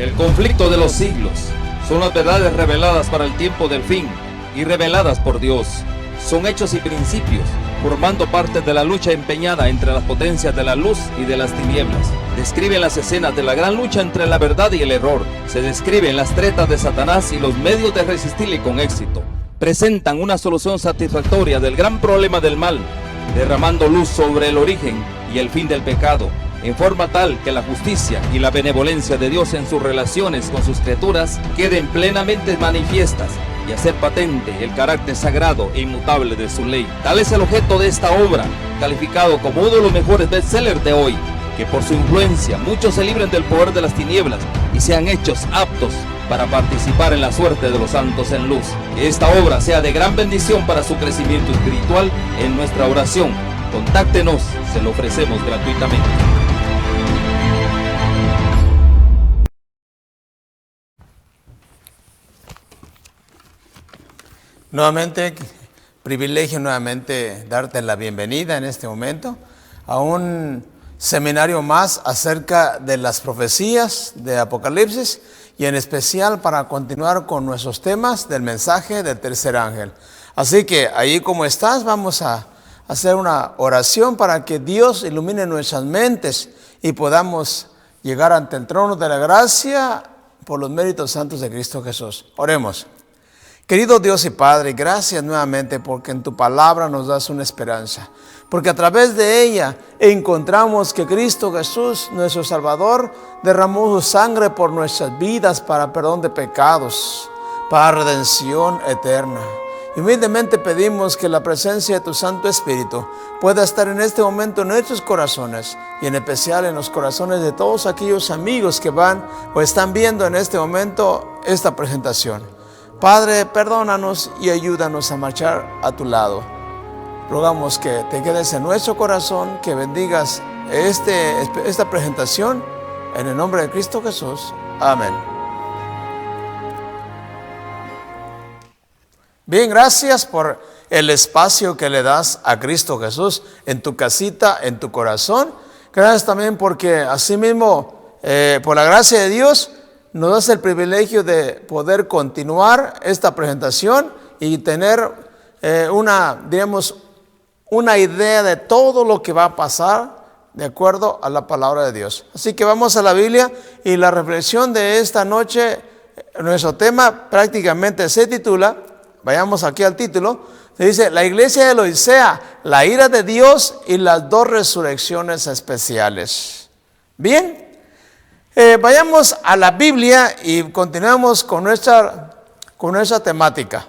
El conflicto de los siglos son las verdades reveladas para el tiempo del fin y reveladas por Dios. Son hechos y principios, formando parte de la lucha empeñada entre las potencias de la luz y de las tinieblas. Describen las escenas de la gran lucha entre la verdad y el error. Se describen las tretas de Satanás y los medios de resistirle con éxito. Presentan una solución satisfactoria del gran problema del mal, derramando luz sobre el origen y el fin del pecado, en forma tal que la justicia y la benevolencia de Dios en sus relaciones con sus criaturas queden plenamente manifiestas y hacer patente el carácter sagrado e inmutable de su ley. Tal es el objeto de esta obra, calificado como uno de los mejores bestsellers de hoy, que por su influencia muchos se libren del poder de las tinieblas y sean hechos aptos para participar en la suerte de los santos en luz. Que esta obra sea de gran bendición para su crecimiento espiritual en nuestra oración. Contáctenos, se lo ofrecemos gratuitamente. Nuevamente, privilegio nuevamente darte la bienvenida en este momento a un seminario más acerca de las profecías de Apocalipsis y en especial para continuar con nuestros temas del mensaje del tercer ángel. Así que ahí como estás, vamos a hacer una oración para que Dios ilumine nuestras mentes y podamos llegar ante el trono de la gracia por los méritos santos de Cristo Jesús. Oremos. Querido Dios y Padre, gracias nuevamente porque en tu palabra nos das una esperanza. Porque a través de ella encontramos que Cristo Jesús, nuestro Salvador, derramó su sangre por nuestras vidas para perdón de pecados, para redención eterna. Y humildemente pedimos que la presencia de tu Santo Espíritu pueda estar en este momento en nuestros corazones y en especial en los corazones de todos aquellos amigos que van o están viendo en este momento esta presentación. Padre, perdónanos y ayúdanos a marchar a tu lado. Rogamos que te quedes en nuestro corazón, que bendigas esta presentación en el nombre de Cristo Jesús. Amén. Bien, gracias por el espacio que le das a Cristo Jesús en tu casita, en tu corazón. Gracias también porque asimismo, por la gracia de Dios, nos das el privilegio de poder continuar esta presentación y tener una idea de todo lo que va a pasar de acuerdo a la palabra de Dios. Así que vamos a la Biblia y la reflexión de esta noche, nuestro tema prácticamente se titula, vayamos aquí al título, se dice, la iglesia de Laodicea, la ira de Dios y las dos resurrecciones especiales. Bien. Vayamos a la Biblia y continuamos con nuestra temática.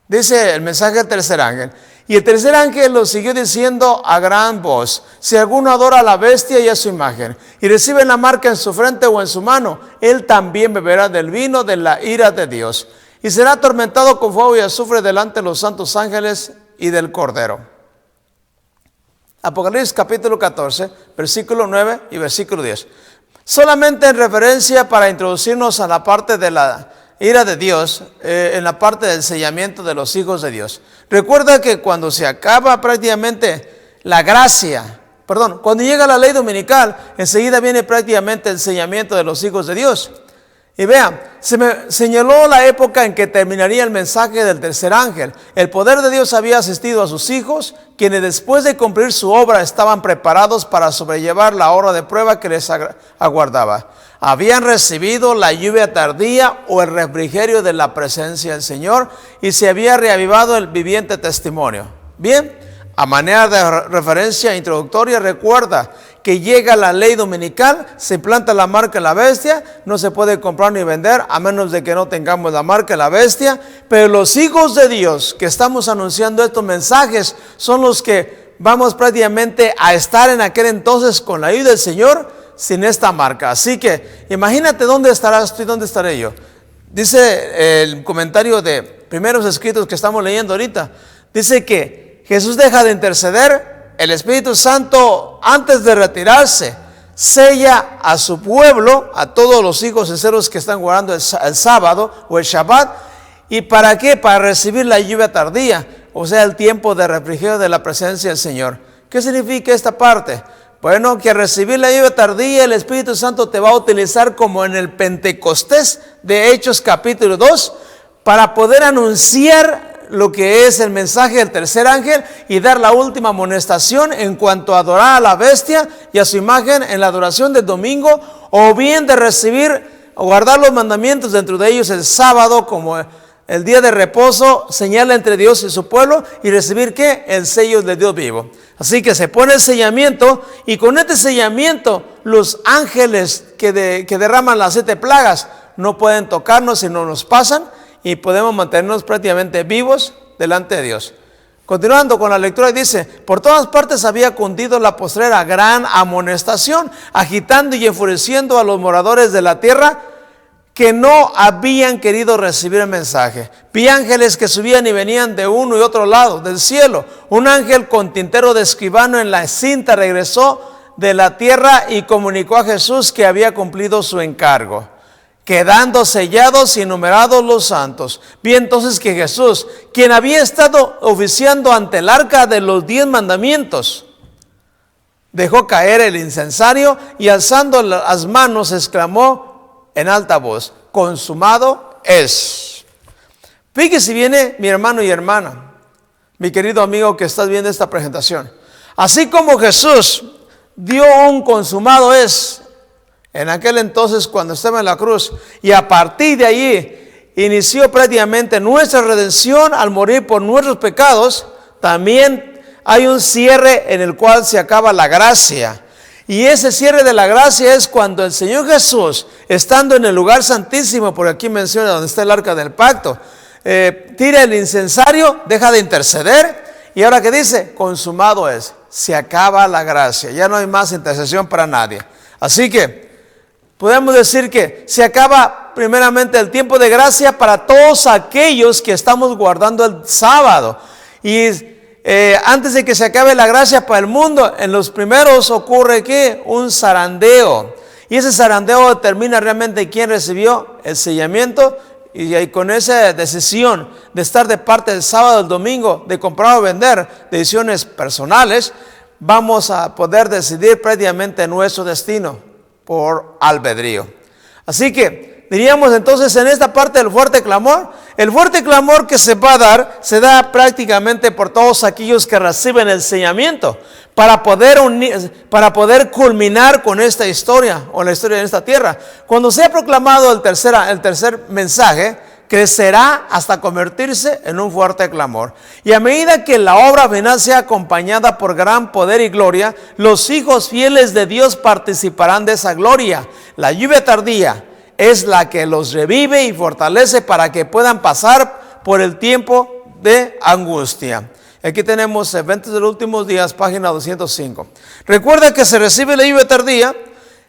Dice el mensaje del tercer ángel. Y el tercer ángel lo siguió diciendo a gran voz: si alguno adora a la bestia y a su imagen, y recibe la marca en su frente o en su mano, él también beberá del vino de la ira de Dios, y será atormentado con fuego y azufre delante de los santos ángeles y del Cordero. Apocalipsis capítulo 14, versículo 9 y versículo 10. Solamente en referencia para introducirnos a la parte de la ira de Dios, en la parte del sellamiento de los hijos de Dios. Recuerda que cuando se acaba prácticamente la gracia, cuando llega la ley dominical, enseguida viene prácticamente el sellamiento de los hijos de Dios. Y vean, se me señaló la época en que terminaría el mensaje del tercer ángel. El poder de Dios había asistido a sus hijos, quienes después de cumplir su obra estaban preparados para sobrellevar la hora de prueba que les aguardaba. Habían recibido la lluvia tardía o el refrigerio de la presencia del Señor y se había reavivado el viviente testimonio. Bien, a manera de referencia introductoria, recuerda que llega la ley dominical, se implanta la marca de la bestia, no se puede comprar ni vender a menos de que no tengamos la marca de la bestia, pero los hijos de Dios que estamos anunciando estos mensajes son los que vamos prácticamente a estar en aquel entonces con la ayuda del Señor sin esta marca. Así que imagínate dónde estarás tú y dónde estaré yo. Dice el comentario de primeros escritos que estamos leyendo ahorita, dice que Jesús deja de interceder. El Espíritu Santo, antes de retirarse, sella a su pueblo, a todos los hijos sinceros que están guardando el sábado o el Shabbat. ¿Y para qué? Para recibir la lluvia tardía, o sea, el tiempo de refrigerio de la presencia del Señor. ¿Qué significa esta parte? Bueno, que al recibir la lluvia tardía, el Espíritu Santo te va a utilizar como en el Pentecostés de Hechos capítulo 2, para poder anunciar lo que es el mensaje del tercer ángel y dar la última amonestación en cuanto a adorar a la bestia y a su imagen en la adoración del domingo, o bien de recibir o guardar los mandamientos, dentro de ellos el sábado como el día de reposo, señal entre Dios y su pueblo, y recibir ¿qué? El sello de Dios vivo. Así que se pone el sellamiento, y con este sellamiento los ángeles que derraman las 7 plagas no pueden tocarnos si no nos pasan, y podemos mantenernos prácticamente vivos delante de Dios. Continuando con la lectura, dice: por todas partes había cundido la postrera gran amonestación, agitando y enfureciendo a los moradores de la tierra, que no habían querido recibir el mensaje. Vi ángeles que subían y venían de uno y otro lado del cielo. Un ángel con tintero de escribano en la cinta regresó de la tierra y comunicó a Jesús que había cumplido su encargo, quedando sellados y numerados los santos. Vi entonces que Jesús, quien había estado oficiando ante el arca de los 10 mandamientos, dejó caer el incensario y alzando las manos exclamó en alta voz: consumado es. Fíjese, viene mi hermano y hermana, mi querido amigo que estás viendo esta presentación. Así como Jesús dio un consumado es en aquel entonces cuando estaba en la cruz, y a partir de allí inició prácticamente nuestra redención al morir por nuestros pecados, también hay un cierre en el cual se acaba la gracia. Y ese cierre de la gracia es cuando el Señor Jesús, estando en el lugar santísimo, por aquí menciona donde está el arca del pacto, tira el incensario, deja de interceder, y ahora que dice, consumado es, se acaba la gracia, ya no hay más intercesión para nadie. Así que podemos decir que se acaba primeramente el tiempo de gracia para todos aquellos que estamos guardando el sábado. Y antes de que se acabe la gracia para el mundo, en los primeros ocurre ¿qué? Un zarandeo. Y ese zarandeo determina realmente quién recibió el sellamiento, y con esa decisión de estar de parte del sábado, del domingo, de comprar o vender, decisiones personales, vamos a poder decidir prácticamente nuestro destino por albedrío. Así que diríamos entonces en esta parte del fuerte clamor, el fuerte clamor que se va a dar, se da prácticamente por todos aquellos que reciben el sellamiento, para poder culminar con esta historia, o la historia de esta tierra. Cuando sea proclamado el tercer mensaje, crecerá hasta convertirse en un fuerte clamor. Y a medida que la obra final sea acompañada por gran poder y gloria, los hijos fieles de Dios participarán de esa gloria. La lluvia tardía es la que los revive y fortalece para que puedan pasar por el tiempo de angustia. Aquí tenemos Eventos de los Últimos Días, página 205. Recuerda que se recibe la lluvia tardía.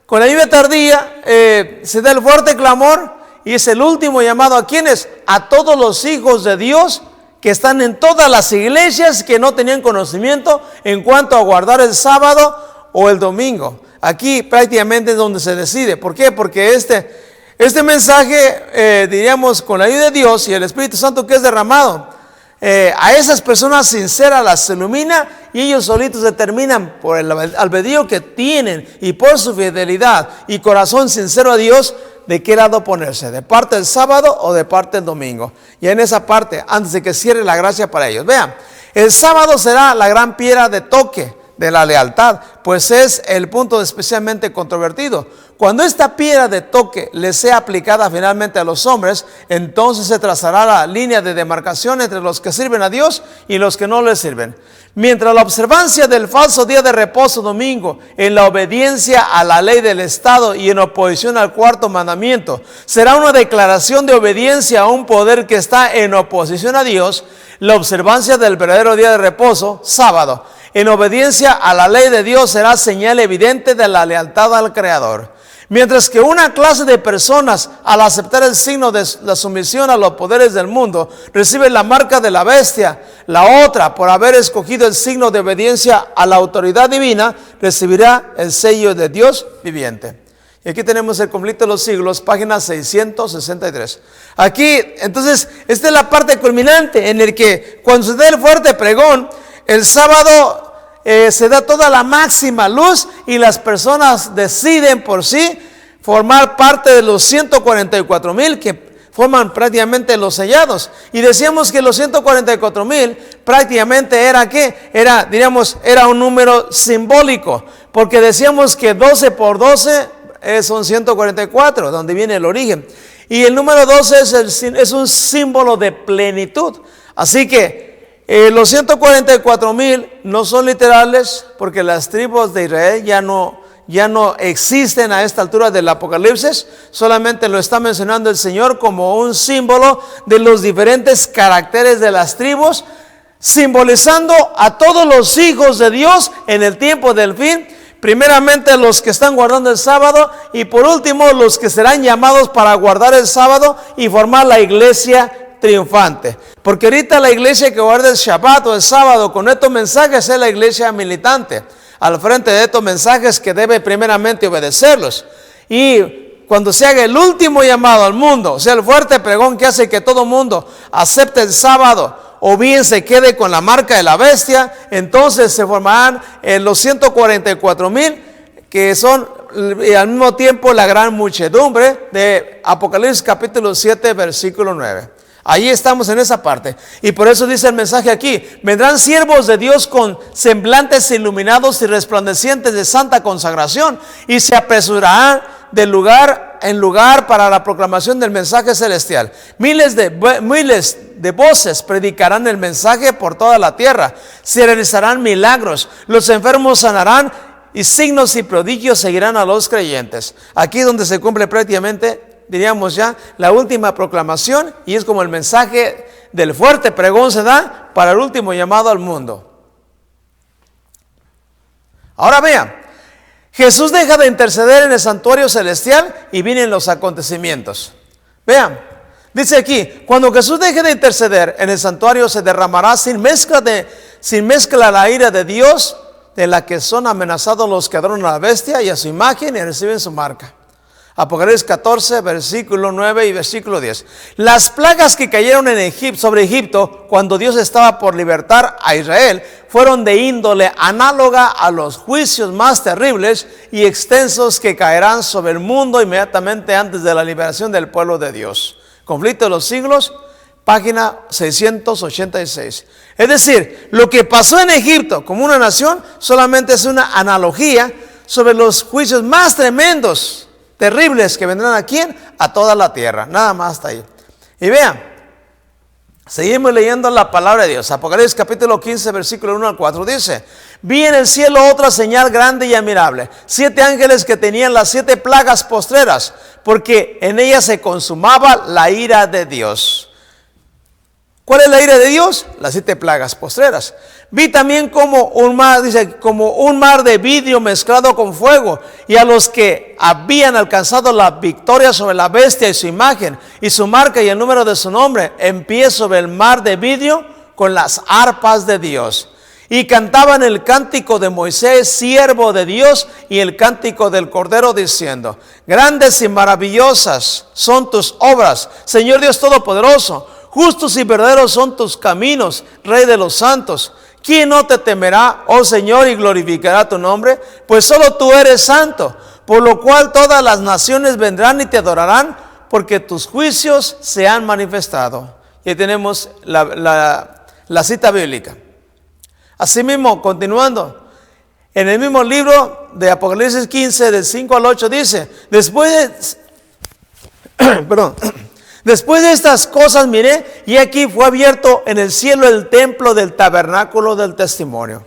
Con la lluvia tardía se da el fuerte clamor, y es el último llamado a quienes, a todos los hijos de Dios que están en todas las iglesias que no tenían conocimiento en cuanto a guardar el sábado o el domingo. Aquí prácticamente es donde se decide. ¿Por qué? Porque este mensaje, diríamos, con la ayuda de Dios y el Espíritu Santo que es derramado, a esas personas sinceras las ilumina, y ellos solitos determinan por el albedrío que tienen y por su fidelidad y corazón sincero a Dios, de qué lado ponerse, de parte del sábado o de parte del domingo. Y en esa parte, antes de que cierre la gracia para ellos, vean, el sábado será la gran piedra de toque de la lealtad, pues es el punto especialmente controvertido. Cuando esta piedra de toque le sea aplicada finalmente a los hombres, entonces se trazará la línea de demarcación entre los que sirven a Dios y los que no le sirven. Mientras la observancia del falso día de reposo domingo, en la obediencia a la ley del Estado y en oposición al cuarto mandamiento, será una declaración de obediencia a un poder que está en oposición a Dios, la observancia del verdadero día de reposo, sábado, en obediencia a la ley de Dios, será señal evidente de la lealtad al Creador. Mientras que una clase de personas, al aceptar el signo de la sumisión a los poderes del mundo, recibe la marca de la bestia, la otra, por haber escogido el signo de obediencia a la autoridad divina, recibirá el sello de Dios viviente. Y aquí tenemos el conflicto de los siglos, página 663. Aquí, entonces, esta es la parte culminante en el que cuando se da el fuerte pregón, el sábado se da toda la máxima luz y las personas deciden por sí formar parte de los 144,000 que forman prácticamente los sellados. Y decíamos que los 144,000 prácticamente era ¿qué? Era un número simbólico, porque decíamos que 12 por 12 son 144, donde viene el origen. Y el número 12 es un símbolo de plenitud. Así que los 144,000 no son literales, porque las tribus de Israel ya no existen a esta altura del Apocalipsis. Solamente lo está mencionando el Señor como un símbolo de los diferentes caracteres de las tribus, simbolizando a todos los hijos de Dios en el tiempo del fin. Primeramente los que están guardando el sábado, y por último los que serán llamados para guardar el sábado y formar la iglesia triunfante. Porque ahorita la iglesia que guarda el Shabbat o el sábado con estos mensajes es la iglesia militante, al frente de estos mensajes que debe primeramente obedecerlos. Y cuando se haga el último llamado al mundo, o sea, el fuerte pregón que hace que todo mundo acepte el sábado o bien se quede con la marca de la bestia, entonces se formarán los 144,000 que son al mismo tiempo la gran muchedumbre de Apocalipsis capítulo 7 versículo 9. Ahí estamos en esa parte. Y por eso dice el mensaje aquí: vendrán siervos de Dios con semblantes iluminados y resplandecientes de santa consagración, y se apresurarán de lugar en lugar para la proclamación del mensaje celestial. Miles de voces predicarán el mensaje por toda la tierra. Se realizarán milagros, los enfermos sanarán, y signos y prodigios seguirán a los creyentes. Aquí es donde se cumple prácticamente, diríamos ya, la última proclamación, y es como el mensaje del fuerte pregón se da para el último llamado al mundo. Ahora vean, Jesús deja de interceder en el santuario celestial y vienen los acontecimientos. Vean, dice aquí: cuando Jesús deje de interceder en el santuario, se derramará sin mezcla la ira de Dios, de la que son amenazados los que adoran a la bestia y a su imagen y reciben su marca. Apocalipsis 14, versículo 9 y versículo 10. Las plagas que cayeron sobre Egipto cuando Dios estaba por libertar a Israel fueron de índole análoga a los juicios más terribles y extensos que caerán sobre el mundo inmediatamente antes de la liberación del pueblo de Dios. Conflicto de los siglos, página 686. Es decir, lo que pasó en Egipto como una nación solamente es una analogía sobre los juicios más tremendos, terribles, que vendrán ¿a quién? A toda la tierra. Nada más hasta ahí. Y vean, seguimos leyendo la palabra de Dios. Apocalipsis capítulo 15, versículo 1 al 4 dice: vi en el cielo otra señal grande y admirable, 7 ángeles que tenían las 7 plagas postreras, porque en ellas se consumaba la ira de Dios. ¿Cuál es la ira de Dios? Las 7 plagas postreras. Vi también como un mar, dice, como un mar de vidrio mezclado con fuego, y a los que habían alcanzado la victoria sobre la bestia y su imagen, y su marca y el número de su nombre, en pie sobre el mar de vidrio con las arpas de Dios. Y cantaban el cántico de Moisés, siervo de Dios, y el cántico del Cordero, diciendo: grandes y maravillosas son tus obras, Señor Dios Todopoderoso. Justos y verdaderos son tus caminos, Rey de los santos. ¿Quién no te temerá, oh Señor, y glorificará tu nombre? Pues solo tú eres santo, por lo cual todas las naciones vendrán y te adorarán, porque tus juicios se han manifestado. Y ahí tenemos la cita bíblica. Asimismo, continuando, en el mismo libro de Apocalipsis 15, del 5 al 8, dice: después de estas cosas miré, y aquí fue abierto en el cielo el templo del tabernáculo del testimonio.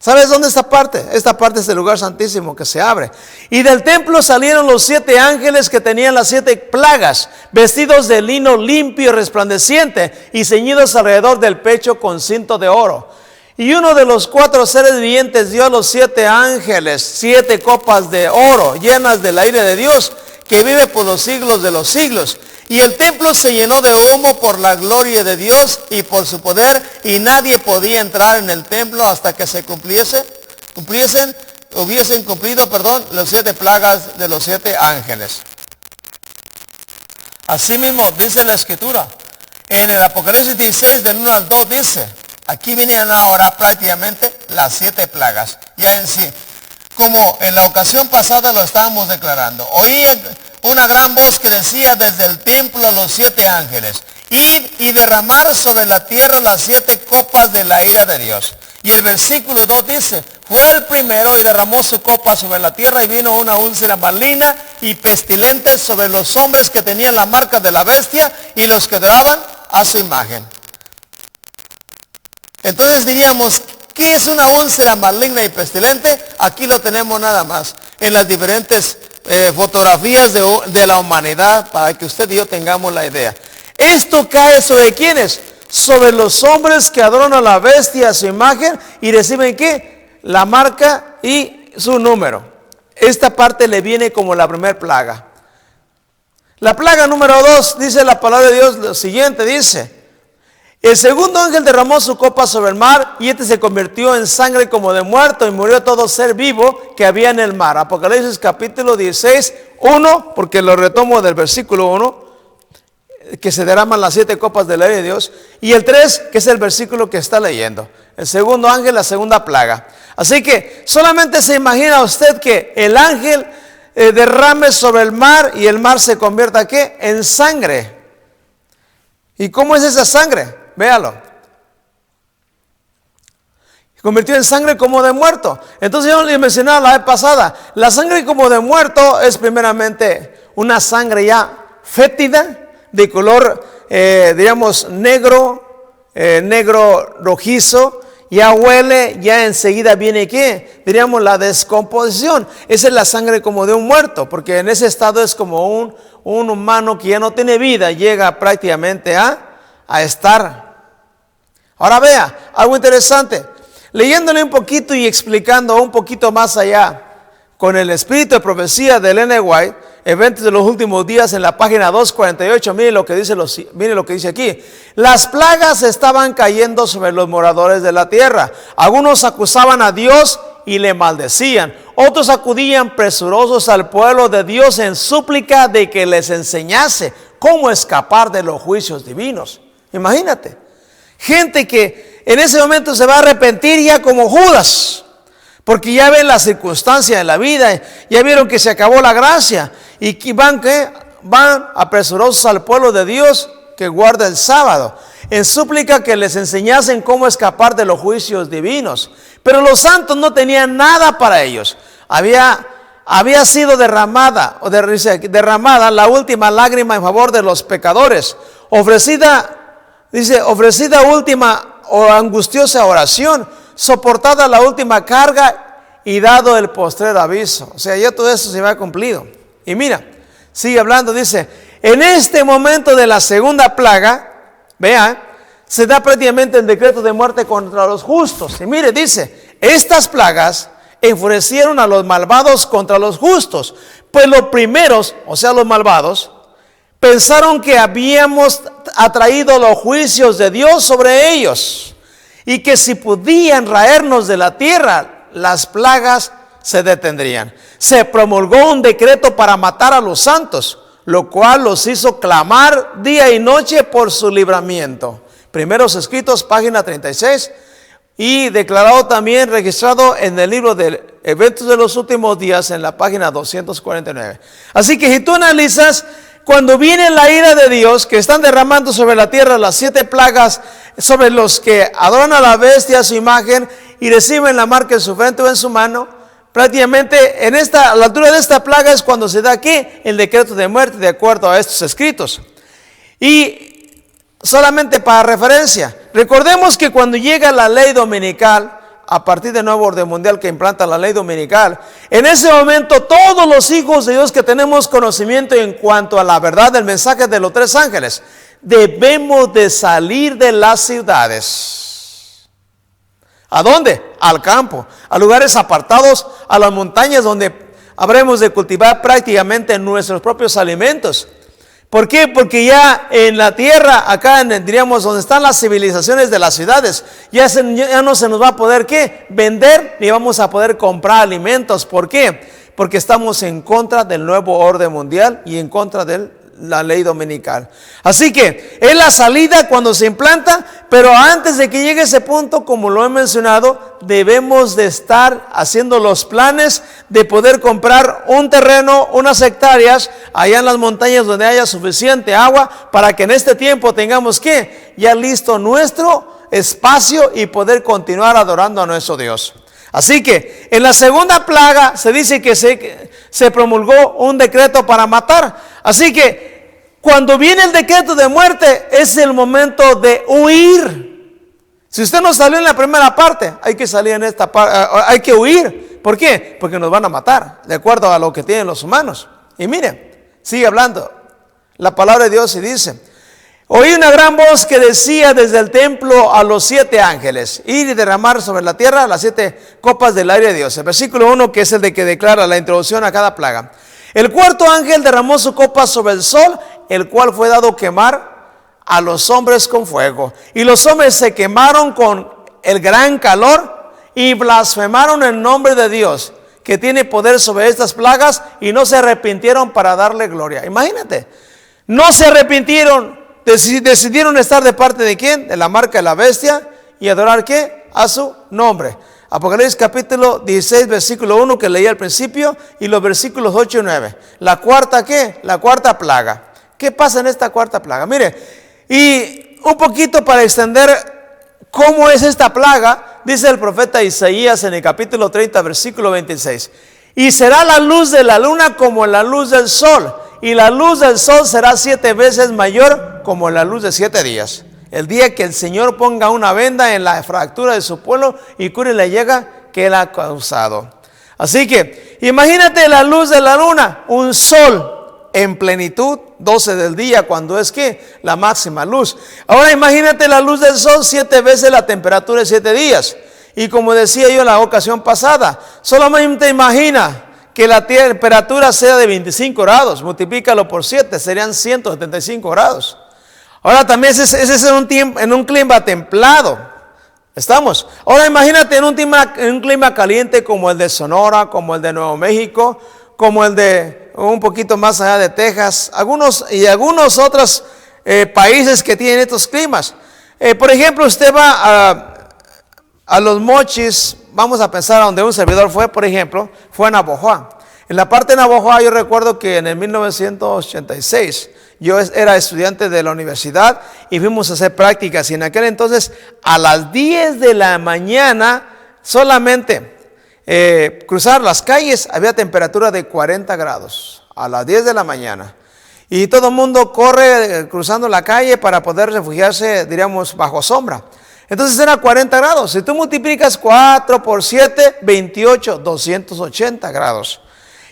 ¿Sabes dónde es esta parte? Esta parte es el lugar santísimo que se abre. Y del templo salieron los 7 ángeles que tenían las 7 plagas, vestidos de lino limpio y resplandeciente, y ceñidos alrededor del pecho con cinto de oro. Y uno de los 4 seres vivientes dio a los 7 ángeles 7 copas de oro, llenas del aire de Dios, que vive por los siglos de los siglos. Y el templo se llenó de humo por la gloria de Dios y por su poder, y nadie podía entrar en el templo hasta que se hubiesen cumplido las 7 plagas de los 7 ángeles. Asimismo, dice la Escritura, en el Apocalipsis 16, del 1 al 2, dice: Aquí vienen ahora prácticamente las 7 plagas, ya en sí. Como en la ocasión pasada lo estábamos declarando. Oí una gran voz que decía desde el templo los 7 ángeles, id y derramar sobre la tierra las 7 copas de la ira de Dios. Y el versículo 2 dice, fue el primero y derramó su copa sobre la tierra y vino una úlcera maligna y pestilente sobre los hombres que tenían la marca de la bestia y los que adoraban a su imagen. Entonces diríamos, ¿qué es una úlcera maligna y pestilente? Aquí lo tenemos nada más en las diferentes fotografías de la humanidad para que usted y yo tengamos la idea. Esto cae sobre ¿quiénes? Sobre los hombres que adoran a la bestia, a su imagen, y reciben ¿qué? La marca y su número. Esta parte le viene como la primera plaga. La plaga número 2, dice la palabra de Dios lo siguiente, dice, el segundo ángel derramó su copa sobre el mar y este se convirtió en sangre como de muerto y murió todo ser vivo que había en el mar. Apocalipsis capítulo 16, 1, porque lo retomo del versículo 1, que se derraman las 7 copas de la ira de Dios, y el 3, que es el versículo que está leyendo. El segundo ángel, la segunda plaga. Así que solamente se imagina usted que el ángel derrame sobre el mar y el mar se convierta ¿qué? En sangre. ¿Y cómo es esa sangre? Véalo. Se convirtió en sangre como de muerto. Entonces yo le mencionaba la vez pasada, la sangre como de muerto es primeramente una sangre ya fétida, de color, digamos, negro rojizo, ya huele, ya enseguida viene ¿qué? Diríamos la descomposición. Esa es la sangre como de un muerto, porque en ese estado es como un humano que ya no tiene vida, llega prácticamente a estar. Ahora vea, algo interesante, leyéndole un poquito y explicando un poquito más allá, con el espíritu de profecía de Ellen White, Eventos de los últimos días, en la página 248, mire lo que dice aquí. Las plagas estaban cayendo sobre los moradores de la tierra. Algunos acusaban a Dios y le maldecían. Otros acudían presurosos al pueblo de Dios en súplica de que les enseñase cómo escapar de los juicios divinos. Imagínate, gente que en ese momento se va a arrepentir ya como Judas, porque ya ven las circunstancias de la vida, ya vieron que se acabó la gracia y que van apresurosos al pueblo de Dios que guarda el sábado, en súplica que les enseñasen cómo escapar de los juicios divinos. Pero los santos no tenían nada para ellos. Había sido derramada la última lágrima en favor de los pecadores, ofrecida última o angustiosa oración, soportada la última carga y dado el postrer aviso. O sea, ya todo eso se va cumplido. Y mira, sigue hablando, dice, en este momento de la segunda plaga, vea, se da prácticamente el decreto de muerte contra los justos. Y mire, dice, estas plagas enfurecieron a los malvados contra los justos, pues los primeros, o sea, los malvados, pensaron que habíamos atraído los juicios de Dios sobre ellos y que si podían raernos de la tierra, las plagas se detendrían. Se promulgó un decreto para matar a los santos, lo cual los hizo clamar día y noche por su libramiento. Primeros escritos, página 36, y declarado también, registrado en el libro de Eventos de los últimos días, en la página 249. Así que si tú analizas, cuando viene la ira de Dios, que están derramando sobre la tierra las 7 plagas, sobre los que adoran a la bestia, a su imagen, y reciben la marca en su frente o en su mano, prácticamente a la altura de esta plaga es cuando se da aquí el decreto de muerte de acuerdo a estos escritos. Y solamente para referencia, recordemos que cuando llega la ley dominical, a partir del nuevo orden mundial que implanta la ley dominical, en ese momento todos los hijos de Dios que tenemos conocimiento en cuanto a la verdad del mensaje de los 3 ángeles, debemos de salir de las ciudades. ¿A dónde? Al campo, a lugares apartados, a las montañas donde habremos de cultivar prácticamente nuestros propios alimentos. ¿Por qué? Porque ya en la tierra, acá diríamos donde están las civilizaciones de las ciudades, ya no se nos va a poder ¿qué? Vender, ni vamos a poder comprar alimentos. ¿Por qué? Porque estamos en contra del nuevo orden mundial y en contra de la ley dominical. Así que es la salida cuando se implanta, pero antes de que llegue ese punto, como lo he mencionado, debemos de estar haciendo los planes de poder comprar un terreno, unas hectáreas, allá en las montañas donde haya suficiente agua, para que en este tiempo tengamos que ya listo nuestro espacio y poder continuar adorando a nuestro Dios. Así que en la segunda plaga se dice que se promulgó un decreto para matar. Así que cuando viene el decreto de muerte es el momento de huir. Si usted no salió en la primera parte, hay que salir en esta parte, hay que huir. ¿Por qué? Porque nos van a matar, de acuerdo a lo que tienen los humanos. Y mire, sigue hablando la palabra de Dios y dice: oí una gran voz que decía desde el templo a los 7 ángeles: ir y derramar sobre la tierra las 7 copas del aire de Dios. El versículo 1, que es el de que declara la introducción a cada plaga. El cuarto ángel derramó su copa sobre el sol, el cual fue dado quemar a los hombres con fuego. Y los hombres se quemaron con el gran calor y blasfemaron el nombre de Dios, que tiene poder sobre estas plagas, y no se arrepintieron para darle gloria. Imagínate, no se arrepintieron. Decidieron estar de parte de ¿quién? De la marca de la bestia, y adorar ¿qué? A su nombre. Apocalipsis capítulo 16 versículo 1 que leí al principio, y los versículos 8 y 9. La cuarta ¿qué? La cuarta plaga. ¿Qué pasa en esta cuarta plaga? Mire, y un poquito para extender cómo es esta plaga, dice el profeta Isaías en el capítulo 30 versículo 26. Y será la luz de la luna como la luz del sol, y la luz del sol será 7 veces mayor como la luz de 7 días. El día que el Señor ponga una venda en la fractura de su pueblo y cure la llaga que él ha causado. Así que imagínate la luz de la luna, un sol en plenitud, 12 del día, cuando es que la máxima luz. Ahora imagínate la luz del sol 7 veces la temperatura de 7 días. Y como decía yo en la ocasión pasada, solamente imagina que la temperatura sea de 25 grados, multiplícalo por 7, serían 175 grados. Ahora también ese es en un clima templado. ¿Estamos? Ahora imagínate en un clima caliente como el de Sonora, como el de Nuevo México, como el de un poquito más allá de Texas, algunos otros países que tienen estos climas. Por ejemplo, usted va a Los Mochis, vamos a pensar a donde un servidor fue, por ejemplo, fue a Navojoa. En la parte de Navojoa yo recuerdo que en el 1986 yo era estudiante de la universidad y fuimos a hacer prácticas, y en aquel entonces a las 10 de la mañana solamente cruzar las calles había temperatura de 40 grados a las 10 de la mañana. Y todo el mundo corre cruzando la calle para poder refugiarse, diríamos, bajo sombra. Entonces era 40 grados. Si tú multiplicas 4 por 7, 28, 280 grados.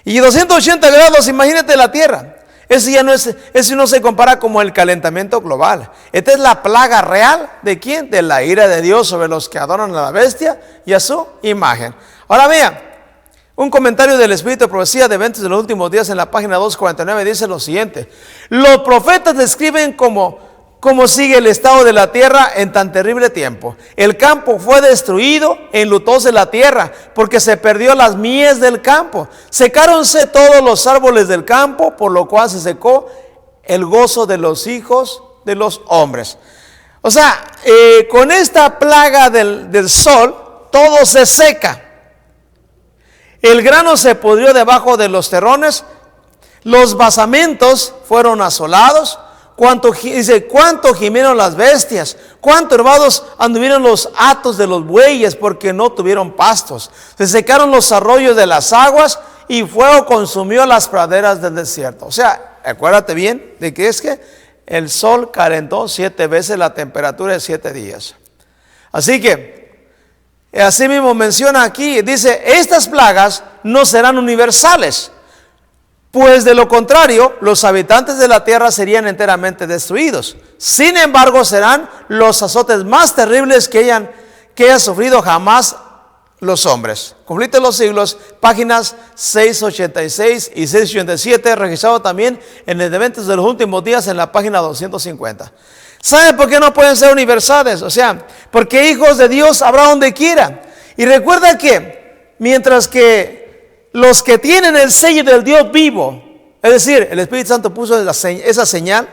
Y 280 grados, imagínate la tierra. Eso no se compara como el calentamiento global. Esta es la plaga real ¿de quién? De la ira de Dios sobre los que adoran a la bestia y a su imagen. Ahora vea, un comentario del Espíritu de Profecía de Eventos de los Últimos Días en la página 249 dice lo siguiente: los profetas describen cómo sigue el estado de la tierra en tan terrible tiempo. El campo fue destruido, enlutóse la tierra, porque se perdió las mies del campo. Secáronse todos los árboles del campo, por lo cual se secó el gozo de los hijos de los hombres. O sea, con esta plaga del sol, todo se seca. El grano se pudrió debajo de los terrones, los basamentos fueron asolados. Cuánto gimieron las bestias, cuánto herbados anduvieron los hatos de los bueyes, porque no tuvieron pastos. Se secaron los arroyos de las aguas, y fuego consumió las praderas del desierto. O sea, acuérdate bien de que es que el sol calentó 7 veces la temperatura de 7 días. Así que, así mismo menciona aquí, dice, estas plagas no serán universales, pues de lo contrario, los habitantes de la tierra serían enteramente destruidos. Sin embargo, serán los azotes más terribles que hayan sufrido jamás los hombres. Conflicto de los siglos, páginas 686 y 687, registrado también en el Eventos de los Últimos Días en la página 250. ¿Saben por qué no pueden ser universales? O sea, porque hijos de Dios habrá donde quiera. Y recuerda que mientras que los que tienen el sello del Dios vivo Es decir, el Espíritu Santo puso esa señal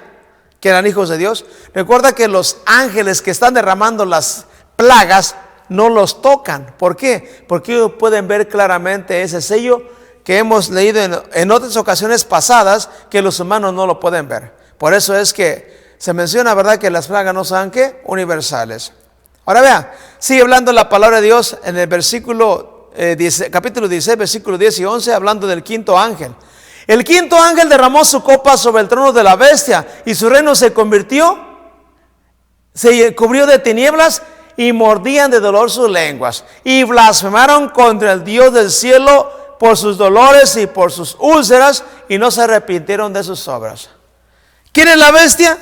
que eran hijos de Dios. Recuerda que los ángeles que están derramando las plagas no los tocan. ¿Por qué? Porque ellos pueden ver claramente ese sello que hemos leído en otras ocasiones pasadas, que los humanos no lo pueden ver. Por eso es que se menciona, ¿verdad?, que las plagas no son, ¿qué?, universales. Ahora vea, sigue hablando la palabra de Dios en el capítulo 16, versículos 10 y 11, hablando del quinto ángel. El quinto ángel derramó su copa sobre el trono de la bestia y su reino se cubrió de tinieblas y mordían de dolor sus lenguas y blasfemaron contra el Dios del cielo por sus dolores y por sus úlceras y no se arrepintieron de sus obras. ¿Quién es la bestia?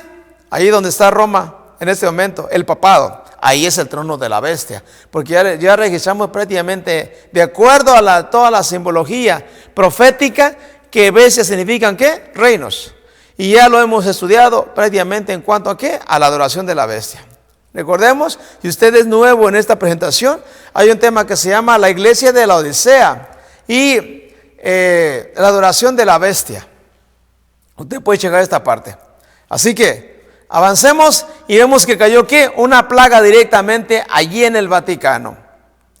Ahí donde está Roma en este momento, el papado. Ahí es el trono de la bestia, porque ya registramos prácticamente, de acuerdo a toda la simbología profética, que bestia significan, ¿qué? Reinos. Y ya lo hemos estudiado prácticamente en cuanto a ¿qué? A la adoración de la bestia. Recordemos, si usted es nuevo en esta presentación, hay un tema que se llama la iglesia de la Odisea y la adoración de la bestia. Usted puede checar esta parte. Así que avancemos y vemos que cayó ¿qué? Una plaga directamente allí en el Vaticano.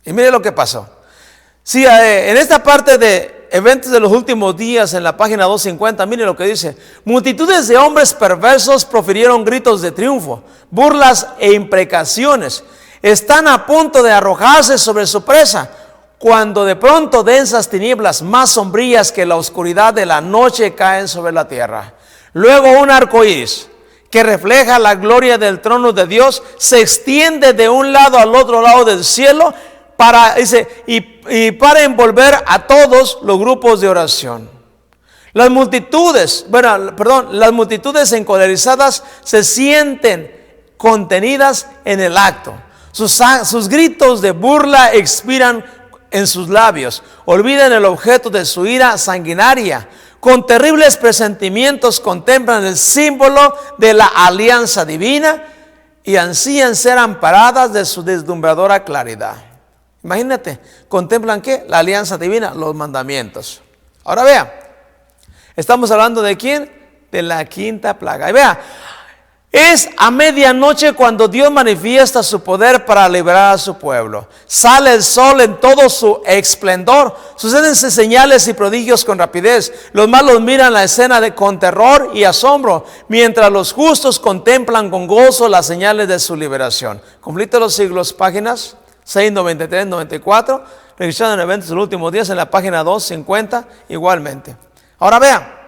Y mire lo que pasó. Sí, en esta parte de eventos de los últimos días, en la página 250, mire lo que dice. Multitudes de hombres perversos profirieron gritos de triunfo, burlas e imprecaciones. Están a punto de arrojarse sobre su presa, cuando de pronto densas tinieblas más sombrías que la oscuridad de la noche caen sobre la tierra. Luego un arco iris que refleja la gloria del trono de Dios se extiende de un lado al otro lado del cielo para envolver a todos los grupos de oración. Las multitudes encolerizadas se sienten contenidas en el acto. Sus gritos de burla expiran en sus labios. Olvidan el objeto de su ira sanguinaria. Con terribles presentimientos contemplan el símbolo de la alianza divina y ansían ser amparadas de su deslumbradora claridad. Imagínate, contemplan ¿qué? La alianza divina, los mandamientos. Ahora vea, estamos hablando de ¿quién? De la quinta plaga. Y vea, es a medianoche cuando Dios manifiesta su poder para liberar a su pueblo. Sale el sol en todo su esplendor. Suceden señales y prodigios con rapidez. Los malos miran la escena con terror y asombro, mientras los justos contemplan con gozo las señales de su liberación. Conflicto de los siglos, páginas 693, 94, registrado en eventos de los últimos días en la página 250 igualmente. Ahora vean.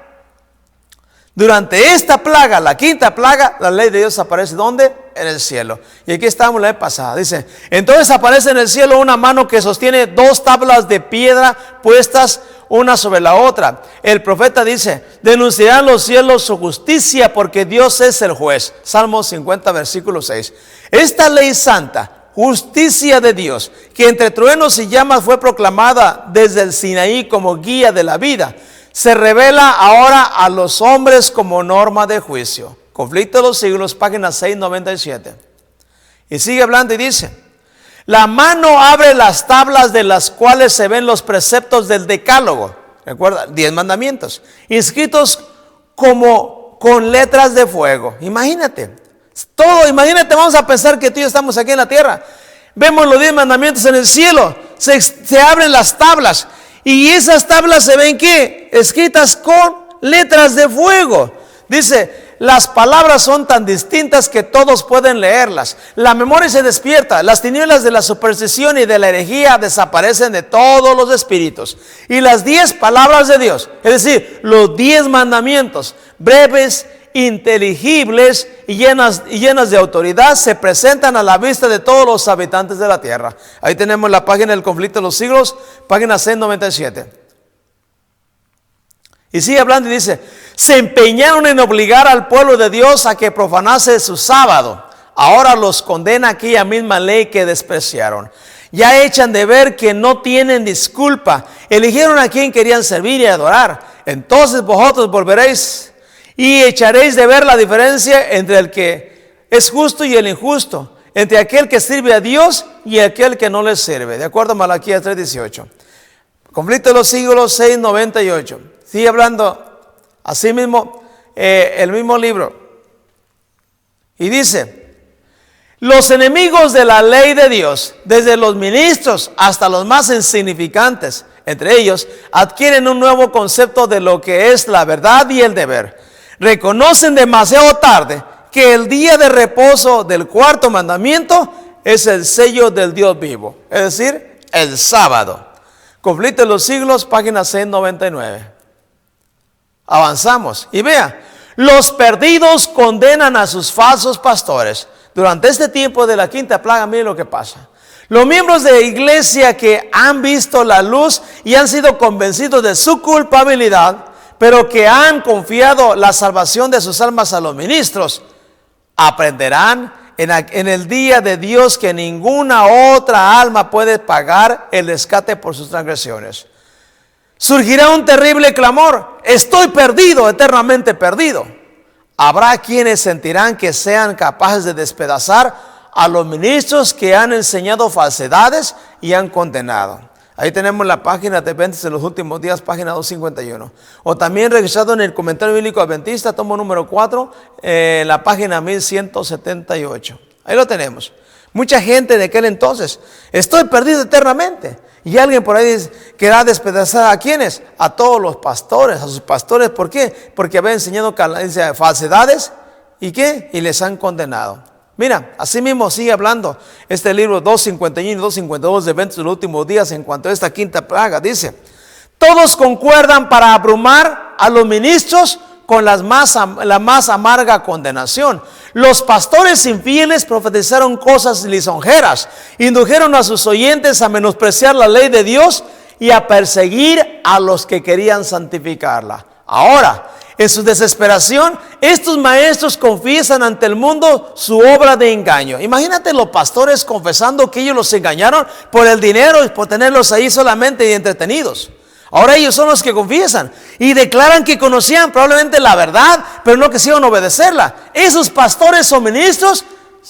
Durante esta plaga, la quinta plaga, la ley de Dios aparece ¿dónde? En el cielo. Y aquí estamos la vez pasada. Dice, entonces aparece en el cielo una mano que sostiene dos tablas de piedra puestas una sobre la otra. El profeta dice, denunciarán los cielos su justicia porque Dios es el juez. Salmo 50, versículo 6. Esta ley santa, justicia de Dios, que entre truenos y llamas fue proclamada desde el Sinaí como guía de la vida, se revela ahora a los hombres como norma de juicio. Conflicto de los siglos, página 697. Y sigue hablando y dice, la mano abre las tablas de las cuales se ven los preceptos del decálogo. Recuerda, 10 mandamientos, inscritos como con letras de fuego. Imagínate, vamos a pensar que tú y yo estamos aquí en la tierra. Vemos los 10 mandamientos en el cielo, se abren las tablas. Y esas tablas se ven ¿qué? Escritas con letras de fuego. Dice, las palabras son tan distintas que todos pueden leerlas. La memoria se despierta. Las tinieblas de la superstición y de la herejía desaparecen de todos los espíritus. Y las 10 palabras de Dios, es decir, los 10 mandamientos, breves, inteligibles y llenas de autoridad, se presentan a la vista de todos los habitantes de la tierra. Ahí tenemos la página del conflicto de los siglos, página 697. Y sigue hablando y dice, se empeñaron en obligar al pueblo de Dios a que profanase su sábado. Ahora los condena aquella misma ley que despreciaron. Ya echan de ver que no tienen disculpa. Eligieron a quien querían servir y adorar. Entonces vosotros volveréis y echaréis de ver la diferencia entre el que es justo y el injusto, entre aquel que sirve a Dios y aquel que no le sirve. De acuerdo a Malaquías 3:18. Conflicto de los siglos 698. Sigue hablando Asimismo, el mismo libro. Y dice, los enemigos de la ley de Dios, desde los ministros hasta los más insignificantes, entre ellos, adquieren un nuevo concepto de lo que es la verdad y el deber. Reconocen demasiado tarde que el día de reposo del cuarto mandamiento es el sello del Dios vivo, es decir, el sábado. Conflicto de los siglos, página 699. Avanzamos y vea, los perdidos condenan a sus falsos pastores. Durante este tiempo de la quinta plaga, mire lo que pasa. Los miembros de iglesia que han visto la luz y han sido convencidos de su culpabilidad, pero que han confiado la salvación de sus almas a los ministros, aprenderán en el día de Dios que ninguna otra alma puede pagar el rescate por sus transgresiones. Surgirá un terrible clamor: estoy perdido, eternamente perdido. Habrá quienes sentirán que sean capaces de despedazar a los ministros que han enseñado falsedades y han condenado. Ahí tenemos la página de Adventistas en los últimos días, página 251. O también registrado en el Comentario Bíblico Adventista, tomo número 4, la página 1178. Ahí lo tenemos. Mucha gente de aquel entonces: estoy perdido eternamente. Y alguien por ahí querrá despedazar ¿a quiénes? A todos los pastores, a sus pastores. ¿Por qué? Porque habían enseñado falsedades. ¿Y qué? Y les han condenado. Mira, así mismo sigue hablando este libro 251 y 252 de Eventos de los Últimos Días en cuanto a esta quinta plaga. Dice: todos concuerdan para abrumar a los ministros con la más amarga condenación. Los pastores infieles profetizaron cosas lisonjeras, indujeron a sus oyentes a menospreciar la ley de Dios y a perseguir a los que querían santificarla. Ahora, en su desesperación, estos maestros confiesan ante el mundo su obra de engaño. Imagínate los pastores confesando que ellos los engañaron por el dinero y por tenerlos ahí solamente entretenidos. Ahora ellos son los que confiesan y declaran que conocían probablemente la verdad, pero no quisieron obedecerla. Esos pastores o ministros,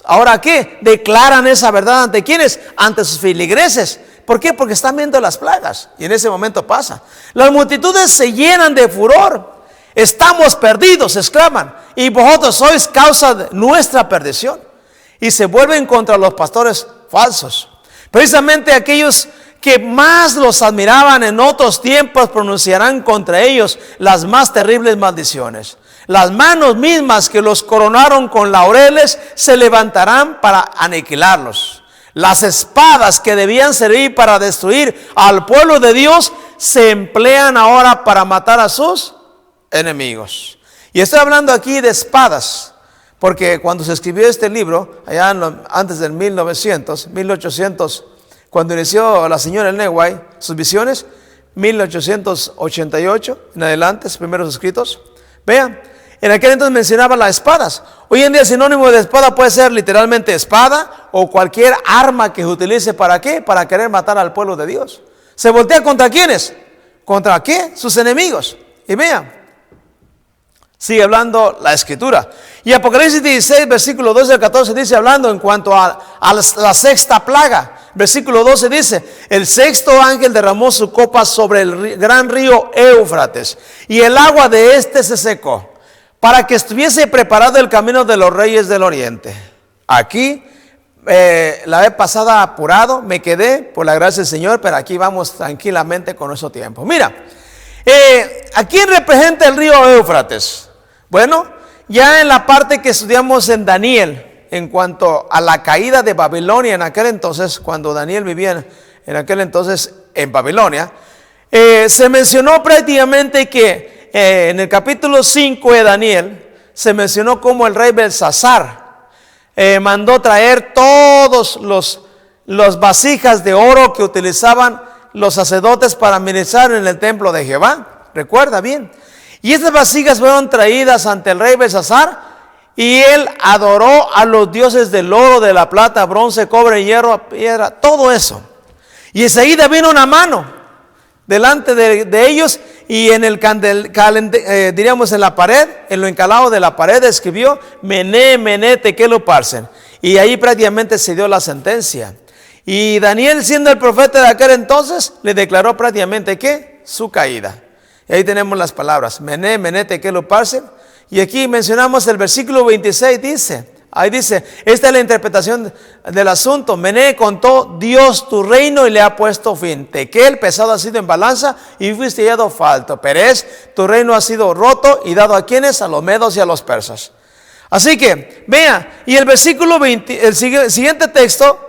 ¿ahora qué? Declaran esa verdad ¿ante quiénes? Ante sus feligreses. ¿Por qué? Porque están viendo las plagas y en ese momento pasa. Las multitudes se llenan de furor. Estamos perdidos, exclaman, y vosotros sois causa de nuestra perdición. Y se vuelven contra los pastores falsos. Precisamente aquellos que más los admiraban en otros tiempos pronunciarán contra ellos las más terribles maldiciones. Las manos mismas que los coronaron con laureles se levantarán para aniquilarlos. Las espadas que debían servir para destruir al pueblo de Dios se emplean ahora para matar a sus enemigos. Y estoy hablando aquí de espadas, porque cuando se escribió este libro, allá antes del 1800, cuando inició la señora Ellen White sus visiones, 1888 en adelante, sus primeros escritos, vean, en aquel entonces mencionaba las espadas. Hoy en día el sinónimo de espada puede ser literalmente espada o cualquier arma que se utilice ¿para qué? Para querer matar al pueblo de Dios. ¿Se voltea contra quiénes? ¿Contra qué? Sus enemigos. Y vean, sigue hablando la escritura. Y Apocalipsis 16, versículo 12 al 14 dice, hablando en cuanto a la sexta plaga. Versículo 12 dice: el sexto ángel derramó su copa sobre el gran río Éufrates, y el agua de este se secó, para que estuviese preparado el camino de los reyes del oriente. Aquí, la vez pasada apurado, me quedé por la gracia del Señor, pero aquí vamos tranquilamente con nuestro tiempo. Mira, ¿a quién representa el río Éufrates? Bueno, ya en la parte que estudiamos en Daniel, en cuanto a la caída de Babilonia en aquel entonces, cuando Daniel vivía en aquel entonces en Babilonia, se mencionó prácticamente que en el capítulo 5 de Daniel, se mencionó cómo el rey Belsasar mandó traer todos los vasijas de oro que utilizaban los sacerdotes para ministrar en el templo de Jehová. Recuerda bien. Y estas vasijas fueron traídas ante el rey Belsasar, y él adoró a los dioses del oro, de la plata, bronce, cobre, hierro, piedra, todo eso. Y enseguida vino una mano delante de ellos, y en el diríamos en la pared, en lo encalado de la pared, escribió: Mené, Mené, Tekel Upharsin. Y ahí prácticamente se dio la sentencia. Y Daniel, siendo el profeta de aquel entonces, le declaró prácticamente ¿qué? Su caída. Y ahí tenemos las palabras, Mené, Mené, Tekel, Upharsin. Y aquí mencionamos el versículo 26, ahí dice, esta es la interpretación del asunto. Mené contó Dios tu reino y le ha puesto fin. Tekel, pesado ha sido en balanza y fuiste hallado falto. Perez, tu reino ha sido roto y dado a quienes, a los medos y a los persas. Así que, vea, y el versículo 20, el siguiente texto,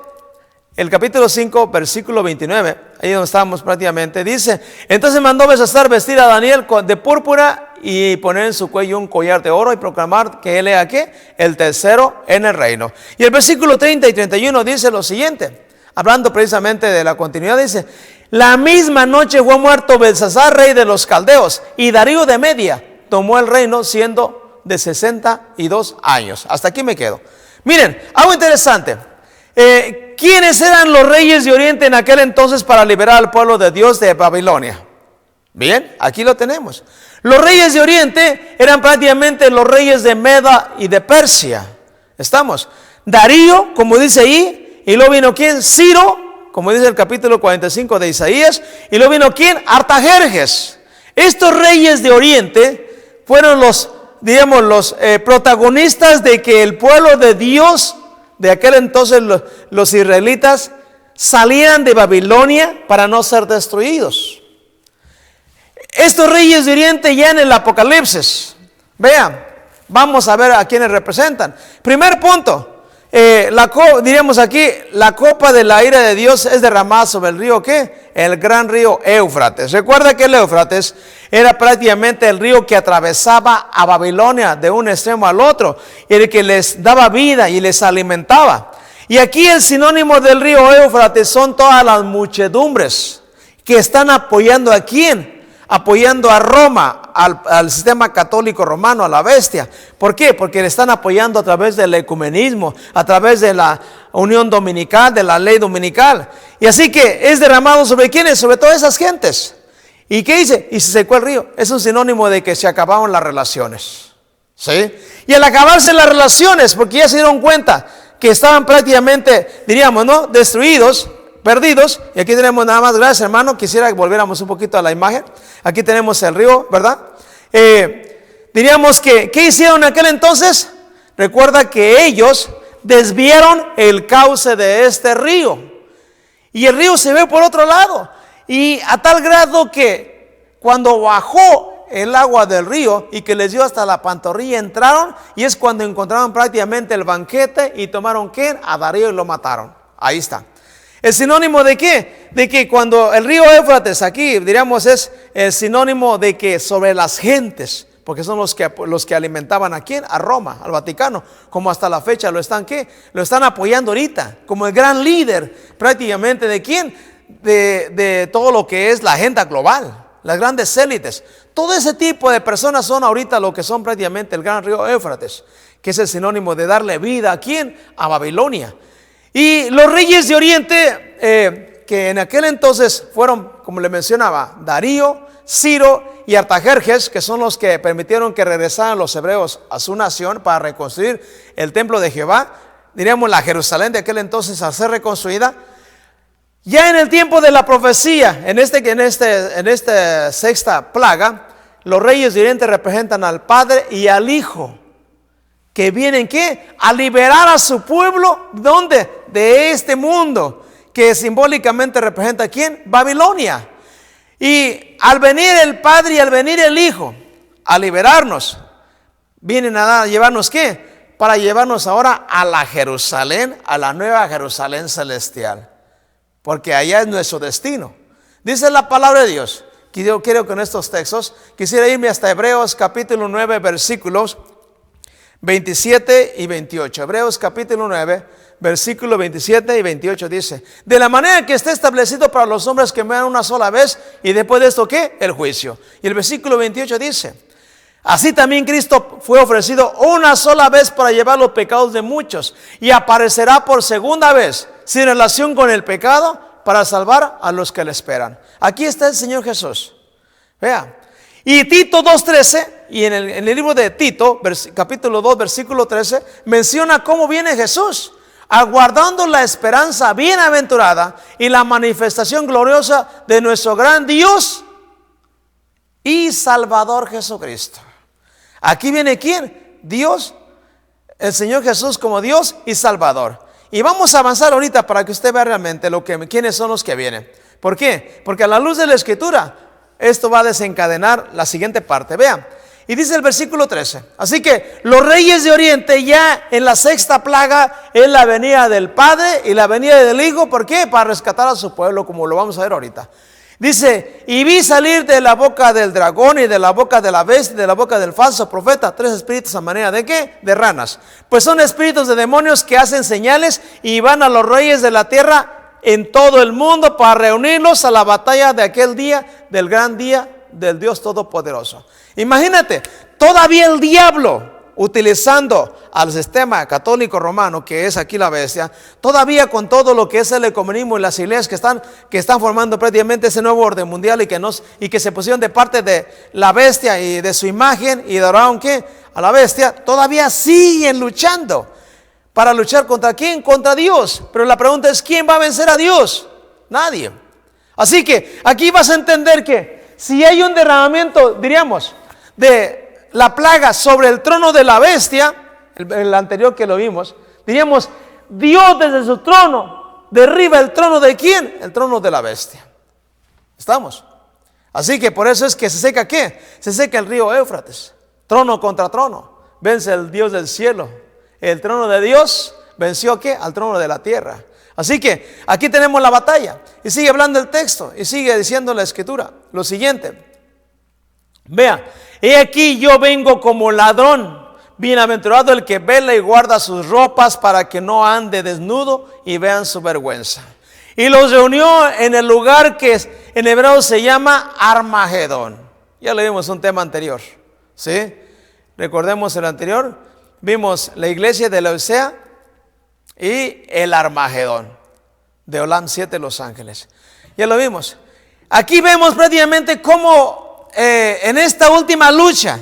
el capítulo 5, versículo 29, ahí donde estábamos prácticamente, dice, entonces mandó Belsasar vestir a Daniel de púrpura y poner en su cuello un collar de oro y proclamar que él era ¿qué? El tercero en el reino. Y el versículo 30 y 31 dice lo siguiente, hablando precisamente de la continuidad, dice, la misma noche fue muerto Belsasar, rey de los caldeos, y Darío de Media tomó el reino siendo de 62 años. Hasta aquí me quedo. Miren, algo interesante. ¿Quiénes eran los reyes de Oriente en aquel entonces para liberar al pueblo de Dios de Babilonia? Bien, aquí lo tenemos. Los reyes de Oriente eran prácticamente los reyes de Meda y de Persia. Estamos. Darío, como dice ahí, y luego vino ¿quién? Ciro, como dice el capítulo 45 de Isaías, y luego vino ¿quién? Artajerjes. Estos reyes de Oriente fueron los protagonistas de que el pueblo de Dios de aquel entonces, los israelitas, salieran de Babilonia para no ser destruidos. Estos reyes de Oriente ya en el Apocalipsis, vean, vamos a ver a quiénes representan. Primer punto, diríamos aquí, la copa de la ira de Dios es derramada sobre el río, ¿qué? El gran río Éufrates. Recuerda que el Éufrates era prácticamente el río que atravesaba a Babilonia de un extremo al otro, y el que les daba vida y les alimentaba. Y aquí el sinónimo del río Éufrates son todas las muchedumbres que están apoyando a quién. Apoyando a Roma, al sistema católico romano, a la bestia. ¿Por qué? Porque le están apoyando a través del ecumenismo, a través de la unión dominical, de la ley dominical. Y así que es derramado sobre quiénes, sobre todas esas gentes. ¿Y qué dice? Y se secó el río. Es un sinónimo de que se acabaron las relaciones. ¿Sí? Y al acabarse las relaciones, porque ya se dieron cuenta que estaban prácticamente, diríamos, ¿no? Destruidos, perdidos. Y aquí tenemos nada más, gracias hermano, quisiera que volviéramos un poquito a la imagen. Aquí tenemos el río, ¿verdad? Diríamos que, ¿qué hicieron en aquel entonces? Recuerda que ellos desviaron el cauce de este río. Y el río se ve por otro lado. Y a tal grado que cuando bajó el agua del río y que les dio hasta la pantorrilla, entraron, y es cuando encontraron prácticamente el banquete y tomaron ¿qué? A Darío y lo mataron. Ahí está. ¿El sinónimo de qué? De que cuando el río Éufrates aquí, diríamos, es el sinónimo de que sobre las gentes, porque son los que alimentaban a quién, a Roma, al Vaticano, como hasta la fecha lo están ¿qué? Lo están apoyando ahorita, como el gran líder prácticamente de quién, de todo lo que es la agenda global, las grandes élites. Todo ese tipo de personas son ahorita lo que son prácticamente el gran río Éufrates, que es el sinónimo de darle vida a quién, a Babilonia. Y los reyes de Oriente, que en aquel entonces fueron, como le mencionaba, Darío, Ciro y Artajerjes, que son los que permitieron que regresaran los hebreos a su nación para reconstruir el templo de Jehová, diríamos la Jerusalén de aquel entonces al ser reconstruida. Ya en el tiempo de la profecía, en esta sexta plaga, los reyes de Oriente representan al Padre y al Hijo, que vienen ¿qué? A liberar a su pueblo, ¿dónde? De este mundo, que simbólicamente representa ¿a quién? Babilonia. Y al venir el Padre y al venir el Hijo a liberarnos, vienen a llevarnos ¿qué? Para llevarnos ahora a la Jerusalén, a la nueva Jerusalén celestial, porque allá es nuestro destino. Dice la palabra de Dios, que yo quiero con estos textos, quisiera irme hasta Hebreos capítulo 9 versículos 27 y 28. Hebreos capítulo 9, versículo 27 y 28 dice: de la manera que esté establecido para los hombres que mueran una sola vez, y después de esto ¿qué? El juicio. Y el versículo 28 dice: así también Cristo fue ofrecido una sola vez para llevar los pecados de muchos, y aparecerá por segunda vez sin relación con el pecado para salvar a los que le esperan. Aquí está el Señor Jesús. Vea. Y Tito 2.13, y en el libro de Tito, capítulo 2, versículo 13, menciona cómo viene Jesús, aguardando la esperanza bienaventurada y la manifestación gloriosa de nuestro gran Dios y Salvador Jesucristo. Aquí viene ¿quién? Dios, el Señor Jesús como Dios y Salvador. Y vamos a avanzar ahorita para que usted vea realmente quiénes son los que vienen. ¿Por qué? Porque a la luz de la Escritura, esto va a desencadenar la siguiente parte. Vean, y dice el versículo 13. Así que los reyes de Oriente ya en la sexta plaga es la venida del Padre y la venida del Hijo. ¿Por qué? Para rescatar a su pueblo, como lo vamos a ver ahorita. Dice, y vi salir de la boca del dragón y de la boca de la bestia y de la boca del falso profeta 3 espíritus a manera de ¿qué? De ranas. Pues son espíritus de demonios que hacen señales y van a los reyes de la tierra en todo el mundo para reunirlos a la batalla de aquel día, del gran día del Dios Todopoderoso. Imagínate, todavía el diablo, utilizando al sistema católico romano, que es aquí la bestia, todavía con todo lo que es el ecumenismo y las iglesias que están formando prácticamente ese nuevo orden mundial y que se pusieron de parte de la bestia y de su imagen y adoraron ¿qué? A la bestia, todavía siguen luchando. ¿Para luchar contra quién? Contra Dios. Pero la pregunta es, ¿quién va a vencer a Dios? Nadie. Así que aquí vas a entender que si hay un derramamiento, diríamos, de la plaga sobre el trono de la bestia, el anterior que lo vimos, diríamos, Dios desde su trono derriba el trono de ¿quién? El trono de la bestia. ¿Estamos? Así que por eso es que se seca ¿qué? Se seca el río Éufrates. Trono contra trono. Vence el Dios del cielo. El trono de Dios venció ¿qué? Al trono de la tierra. Así que aquí tenemos la batalla. Y sigue hablando el texto. Y sigue diciendo la Escritura lo siguiente. Vea, he aquí yo vengo como ladrón. Bienaventurado el que vela y guarda sus ropas para que no ande desnudo y vean su vergüenza. Y los reunió en el lugar que en hebreo se llama Armagedón. Ya le vimos un tema anterior. ¿Sí? Recordemos el anterior. Vimos la iglesia de Laodicea y el Armagedón de Olam 7, Los Ángeles. Ya lo vimos. Aquí vemos prácticamente cómo en esta última lucha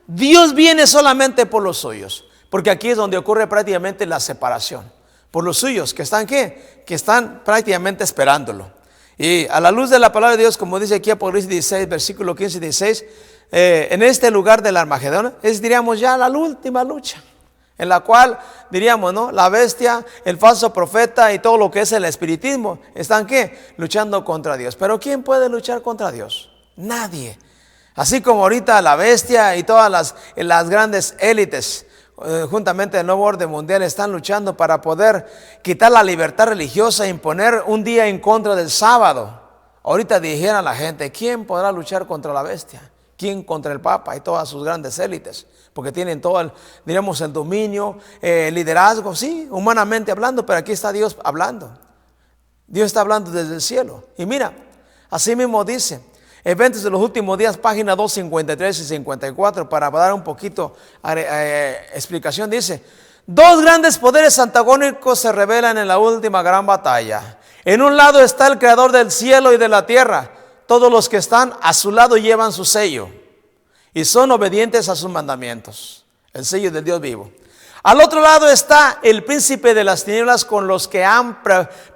Dios viene solamente por los suyos. Porque aquí es donde ocurre prácticamente la separación. Por los suyos que están ¿qué? Que están prácticamente esperándolo. Y a la luz de la palabra de Dios, como dice aquí Apocalipsis 16, versículo 15 y 16, en este lugar del Armagedón es, diríamos, ya la última lucha, en la cual, diríamos, ¿no? La bestia, el falso profeta y todo lo que es el espiritismo, están ¿qué? Luchando contra Dios. Pero ¿quién puede luchar contra Dios? Nadie. Así como ahorita la bestia y todas las grandes élites, juntamente del nuevo orden mundial, están luchando para poder quitar la libertad religiosa e imponer un día en contra del sábado. Ahorita dijeran a la gente, ¿quién podrá luchar contra la bestia? ¿Quién contra el Papa y todas sus grandes élites? Porque tienen todo el dominio, el liderazgo, sí, humanamente hablando, pero aquí está Dios hablando. Dios está hablando desde el cielo. Y mira, así mismo dice, Eventos de los últimos días, página 253 y 54, para dar un poquito explicación, dice, 2 grandes poderes antagónicos se revelan en la última gran batalla. En un lado está el creador del cielo y de la tierra. Todos los que están a su lado llevan su sello y son obedientes a sus mandamientos, el sello del Dios vivo. Al otro lado está el príncipe de las tinieblas con los que han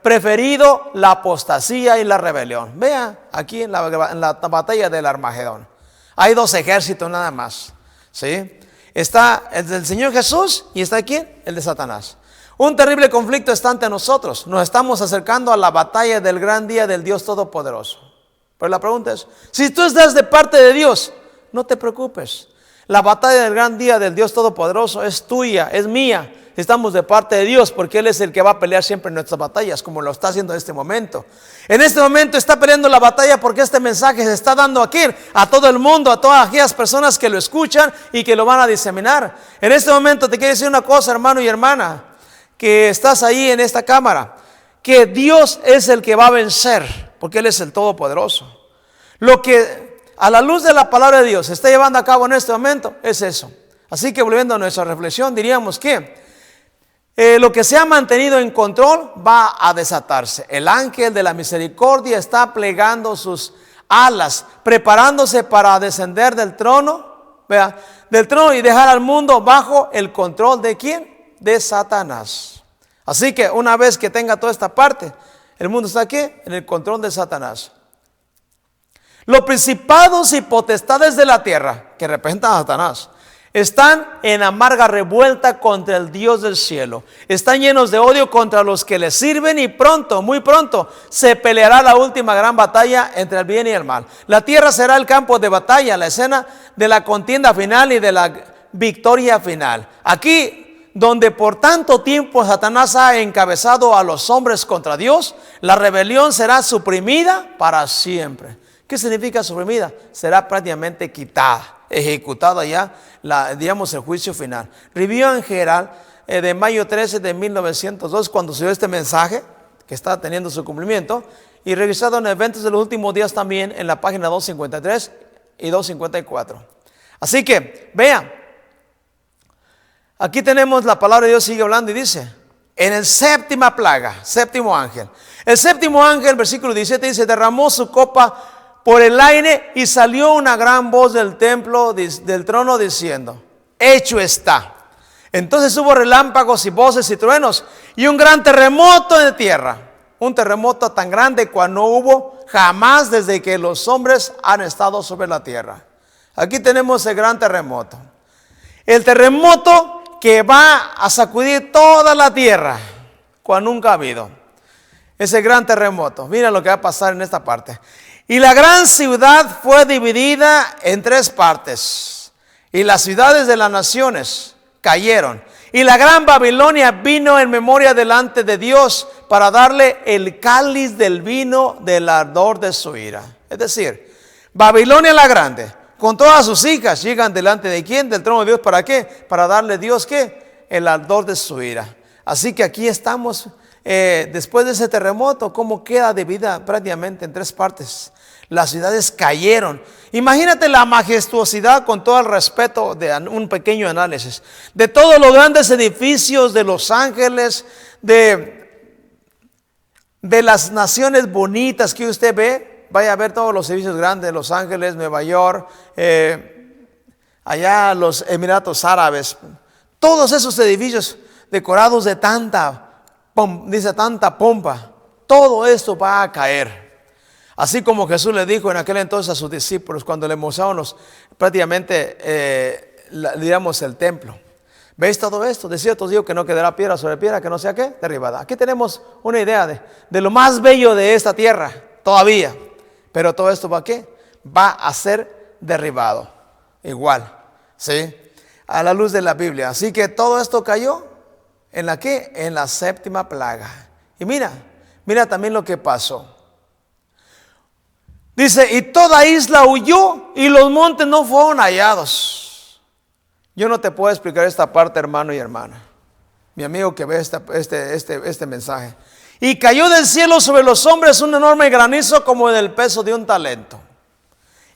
preferido la apostasía y la rebelión. Vea aquí en la batalla del Armagedón. Hay 2 ejércitos nada más, ¿sí? Está el del Señor Jesús y está ¿quién? El de Satanás. Un terrible conflicto está ante nosotros. Nos estamos acercando a la batalla del gran día del Dios Todopoderoso. Pero la pregunta es, si tú estás de parte de Dios, no te preocupes. La batalla del gran día del Dios Todopoderoso es tuya, es mía. Estamos de parte de Dios porque Él es el que va a pelear siempre nuestras batallas, como lo está haciendo en este momento. En este momento está peleando la batalla porque este mensaje se está dando aquí a todo el mundo, a todas aquellas personas que lo escuchan y que lo van a diseminar. En este momento te quiero decir una cosa, hermano y hermana, que estás ahí en esta cámara, que Dios es el que va a vencer, porque Él es el Todopoderoso. Lo que a la luz de la palabra de Dios se está llevando a cabo en este momento es eso. Así que volviendo a nuestra reflexión, diríamos que lo que se ha mantenido en control va a desatarse. El ángel de la misericordia está plegando sus alas, preparándose para descender del trono, del trono y dejar al mundo bajo el control de ¿quién? De Satanás. Así que una vez que tenga toda esta parte, el mundo está aquí en el control de Satanás. Los principados y potestades de la tierra, que representan a Satanás, están en amarga revuelta contra el Dios del cielo. Están llenos de odio contra los que les sirven y pronto, muy pronto, se peleará la última gran batalla entre el bien y el mal. La tierra será el campo de batalla, la escena de la contienda final y de la victoria final. Aquí, donde por tanto tiempo Satanás ha encabezado a los hombres contra Dios, la rebelión será suprimida para siempre. ¿Qué significa suprimida? Será prácticamente quitada, ejecutada ya, digamos, el juicio final. Review en general de mayo 13 de 1902, cuando se dio este mensaje, que está teniendo su cumplimiento, y revisado en eventos de los últimos días también en la página 253 y 254. Así que, vean, aquí tenemos la palabra de Dios, sigue hablando y dice, en el séptima plaga, séptimo ángel. El séptimo ángel, versículo 17, dice, derramó su copa por el aire y salió una gran voz del templo, del trono, diciendo, hecho está. Entonces hubo relámpagos y voces y truenos y un gran terremoto en la tierra. Un terremoto tan grande cual no hubo jamás desde que los hombres han estado sobre la tierra. Aquí tenemos el gran terremoto. El terremoto que va a sacudir toda la tierra, cual nunca ha habido. Ese gran terremoto. Mira lo que va a pasar en esta parte. Y la gran ciudad fue dividida en 3 partes. Y las ciudades de las naciones cayeron. Y la gran Babilonia vino en memoria delante de Dios para darle el cáliz del vino del ardor de su ira. Es decir, Babilonia la grande, con todas sus hijas, llegan delante de ¿quién? Del trono de Dios. ¿Para qué? Para darle a Dios ¿qué? El ardor de su ira. Así que aquí estamos, después de ese terremoto, ¿cómo queda dividida prácticamente en 3 partes? Las ciudades cayeron. Imagínate la majestuosidad, con todo el respeto de un pequeño análisis, de todos los grandes edificios de Los Ángeles, de las naciones bonitas que usted ve. Vaya a ver todos los edificios grandes de Los Ángeles, Nueva York, allá los Emiratos Árabes. Todos esos edificios decorados de tanta pompa. Todo esto va a caer. Así como Jesús le dijo en aquel entonces a sus discípulos cuando le mostraron prácticamente, digamos, el templo. ¿Veis todo esto? De cierto os digo que no quedará piedra sobre piedra que no sea ¿qué? Derribada. Aquí tenemos una idea de lo más bello de esta tierra todavía. Pero todo esto ¿va a qué? Va a ser derribado. Igual, ¿sí? A la luz de la Biblia. Así que todo esto cayó ¿en la qué? En la séptima plaga. Y mira también lo que pasó. Dice, y toda isla huyó y los montes no fueron hallados. Yo no te puedo explicar esta parte, hermano y hermana. Mi amigo que ve este mensaje. Y cayó del cielo sobre los hombres un enorme granizo como del peso de un talento.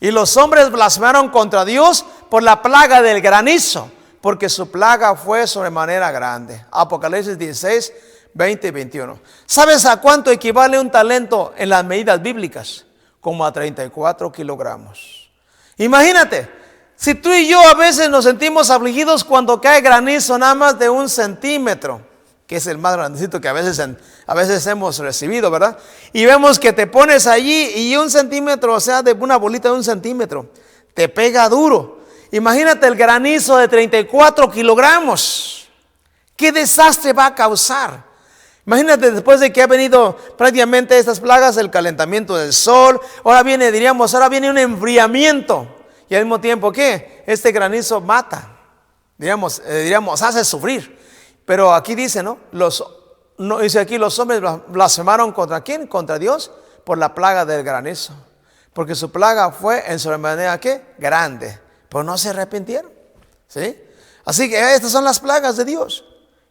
Y los hombres blasfemaron contra Dios por la plaga del granizo, porque su plaga fue sobremanera grande. Apocalipsis 16, 20 y 21. ¿Sabes a cuánto equivale un talento en las medidas bíblicas? Como a 34 kilogramos. Imagínate, si tú y yo a veces nos sentimos afligidos cuando cae granizo nada más de 1 centímetro, que es el más grandecito que a veces hemos recibido, ¿verdad? Y vemos que te pones allí y 1 centímetro, o sea, de una bolita de 1 centímetro, te pega duro. Imagínate el granizo de 34 kilogramos. ¿Qué desastre va a causar? Imagínate después de que ha venido prácticamente estas plagas, el calentamiento del sol, ahora viene un enfriamiento. Y al mismo tiempo, ¿qué? Este granizo mata, diríamos, hace sufrir. Pero aquí dice, dice aquí, los hombres blasfemaron ¿contra quién? Contra Dios por la plaga del granizo. Porque su plaga fue en sobremanera, ¿qué? Grande. Pero no se arrepintieron, ¿sí? Así que estas son las plagas de Dios.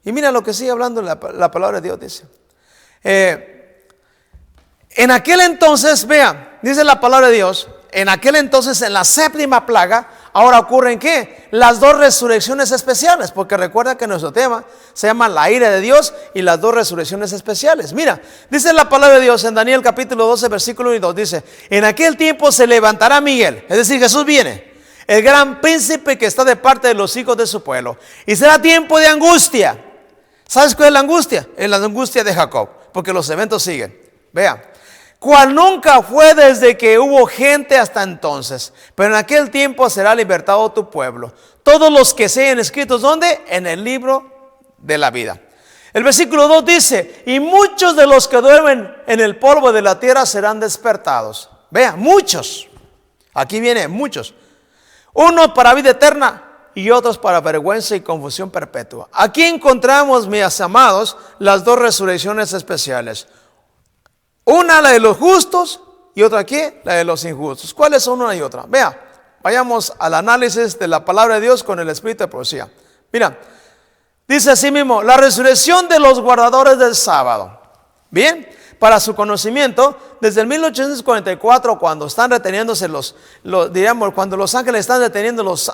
Y mira lo que sigue hablando la palabra de Dios, dice. En aquel entonces, vean, dice la palabra de Dios, en aquel entonces, en la séptima plaga, ahora ocurren ¿qué? Las 2 resurrecciones especiales, porque recuerda que nuestro tema se llama la ira de Dios y las 2 resurrecciones especiales. Mira, dice la palabra de Dios en Daniel capítulo 12, versículo 1 y 2, dice, en aquel tiempo se levantará Miguel, es decir, Jesús viene, el gran príncipe que está de parte de los hijos de su pueblo, y será tiempo de angustia. ¿Sabes cuál es la angustia? Es la angustia de Jacob, porque los eventos siguen. Vea, cual nunca fue desde que hubo gente hasta entonces. Pero en aquel tiempo será libertado tu pueblo. Todos los que sean escritos, ¿dónde? En el libro de la vida. El versículo 2 dice, y muchos de los que duermen en el polvo de la tierra serán despertados. Vea, muchos. Aquí viene, muchos. Unos para vida eterna y otros para vergüenza y confusión perpetua. Aquí encontramos, mis amados, las dos resurrecciones especiales. Una, la de los justos, y otra aquí, la de los injustos. ¿Cuáles son una y otra? Vea, vayamos al análisis de la palabra de Dios con el espíritu de profecía. Mira, dice así mismo, la resurrección de los guardadores del sábado. Bien, para su conocimiento, desde el 1844, cuando están reteniéndose digamos, cuando los ángeles están deteniendo los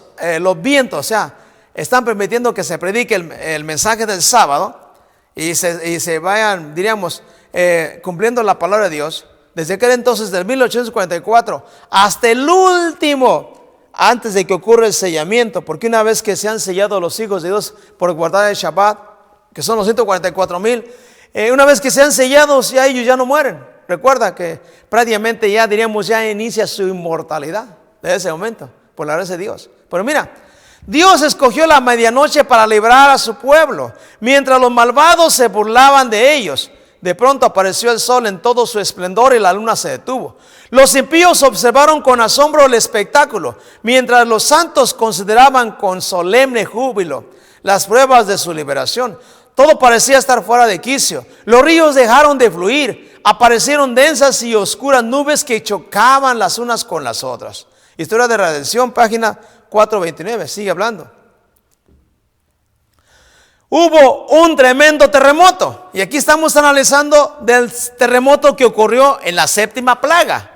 vientos, o sea, están permitiendo que se predique el mensaje del sábado y se vayan, diríamos, cumpliendo la palabra de Dios. Desde aquel entonces, del 1844 hasta el último, antes de que ocurra el sellamiento, porque una vez que se han sellado los hijos de Dios por guardar el Shabbat, que son los 144,000, una vez que sean sellados, ya ellos ya no mueren. Recuerda que prácticamente ya diríamos ya inicia su inmortalidad desde ese momento, por la gracia de Dios. Pero mira, Dios escogió la medianoche para librar a su pueblo, mientras los malvados se burlaban de ellos. De pronto apareció el sol en todo su esplendor y la luna se detuvo. Los impíos observaron con asombro el espectáculo, mientras los santos consideraban con solemne júbilo las pruebas de su liberación. Todo parecía estar fuera de quicio. Los ríos dejaron de fluir. Aparecieron densas y oscuras nubes que chocaban las unas con las otras. Historia de redención, página 429. Sigue hablando. Hubo un tremendo terremoto. Y aquí estamos analizando del terremoto que ocurrió en la séptima plaga.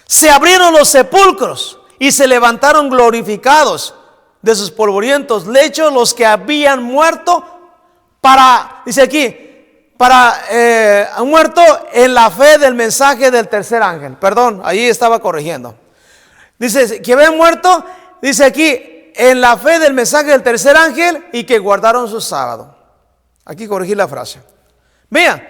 Se abrieron los sepulcros y se levantaron glorificados de sus polvorientos lechos los que habían muerto dice aquí, han muerto en la fe del mensaje del tercer ángel. Perdón, ahí estaba corrigiendo. Dice que habían muerto, dice aquí, en la fe del mensaje del tercer ángel y que guardaron su sábado. Aquí corregí la frase. Vean,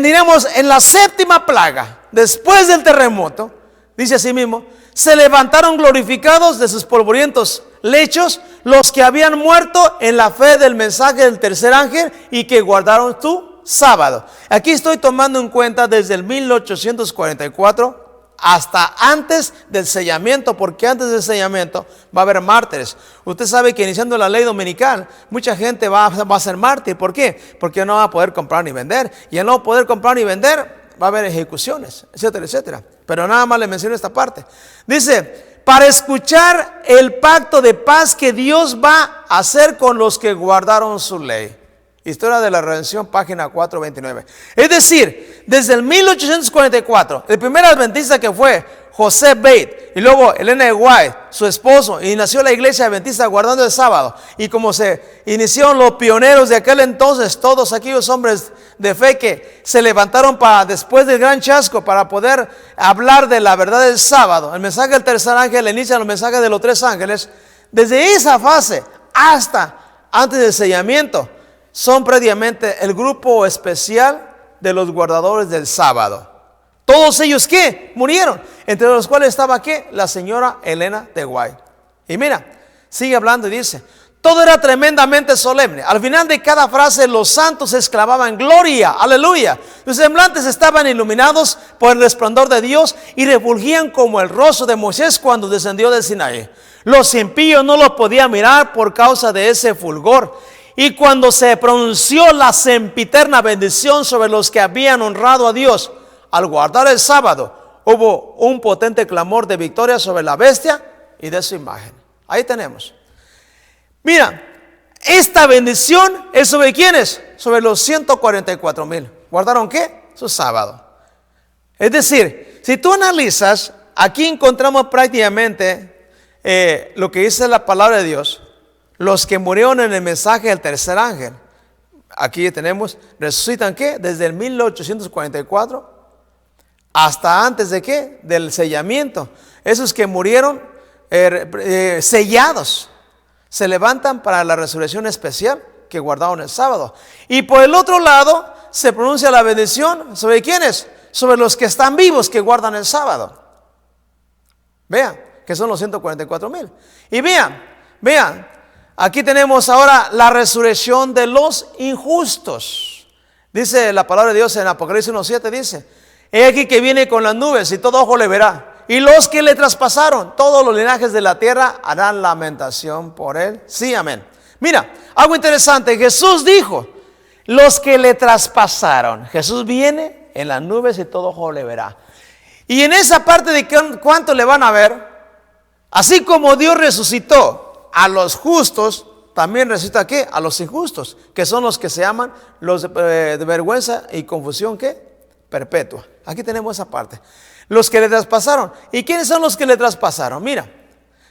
diríamos, en la séptima plaga, después del terremoto, dice así mismo, se levantaron glorificados de sus polvorientos lechos los que habían muerto en la fe del mensaje del tercer ángel y que guardaron tu sábado. Aquí estoy tomando en cuenta desde el 1844 hasta antes del sellamiento, porque antes del sellamiento va a haber mártires. Usted sabe que iniciando la ley dominical, mucha gente va a ser mártir. ¿Por qué? Porque no va a poder comprar ni vender. Y al no poder comprar ni vender, va a haber ejecuciones, etcétera, etcétera. Pero nada más le menciono esta parte. Dice, para escuchar el pacto de paz que Dios va a hacer con los que guardaron su ley. Historia de la redención, página 429. Es decir, desde el 1844, el primer adventista que fue José Bate, y luego Elena de White, su esposo, y nació la iglesia adventista guardando el sábado. Y como se iniciaron los pioneros de aquel entonces, todos aquellos hombres de fe que se levantaron después del gran chasco para poder hablar de la verdad del sábado. El mensaje del tercer ángel inicia los mensajes de los tres ángeles. Desde esa fase hasta antes del sellamiento, son previamente el grupo especial de los guardadores del sábado. Todos ellos, ¿qué? Murieron. Entre los cuales estaba, ¿qué? La señora Elena de White. Y mira, sigue hablando y dice, todo era tremendamente solemne. Al final de cada frase los santos exclamaban, gloria, aleluya. Sus semblantes estaban iluminados por el resplandor de Dios y refulgían como el rostro de Moisés cuando descendió del Sinaí. Los impíos no lo podían mirar por causa de ese fulgor. Y cuando se pronunció la sempiterna bendición sobre los que habían honrado a Dios, al guardar el sábado, hubo un potente clamor de victoria sobre la bestia y de su imagen. Ahí tenemos. Mira, esta bendición es sobre ¿quiénes? Sobre los 144,000. ¿Guardaron qué? Su sábado. Es decir, si tú analizas, aquí encontramos prácticamente lo que dice la palabra de Dios. Los que murieron en el mensaje del tercer ángel, aquí tenemos, resucitan ¿qué? Desde el 1844 hasta antes de ¿qué? Del sellamiento. Esos que murieron sellados, se levantan para la resurrección especial que guardaron el sábado. Y por el otro lado, se pronuncia la bendición sobre ¿quiénes? sobre los que están vivos, que guardan el sábado. Vean, que son los 144,000. Y vean, aquí tenemos ahora la resurrección de los injustos. Dice la palabra de Dios en Apocalipsis 1:7, dice: he aquí que viene con las nubes y todo ojo le verá. Y los que le traspasaron, todos los linajes de la tierra harán lamentación por él. Sí, amén. Mira, algo interesante. Jesús dijo: los que le traspasaron. Jesús viene en las nubes y todo ojo le verá. Y en esa parte de cuánto le van a ver, así como Dios resucitó a los justos, también resucita ¿qué? A los injustos, que son los que se llaman los de vergüenza y confusión ¿qué? Perpetua. Aquí tenemos esa parte. Los que le traspasaron. ¿Y quiénes son los que le traspasaron? Mira,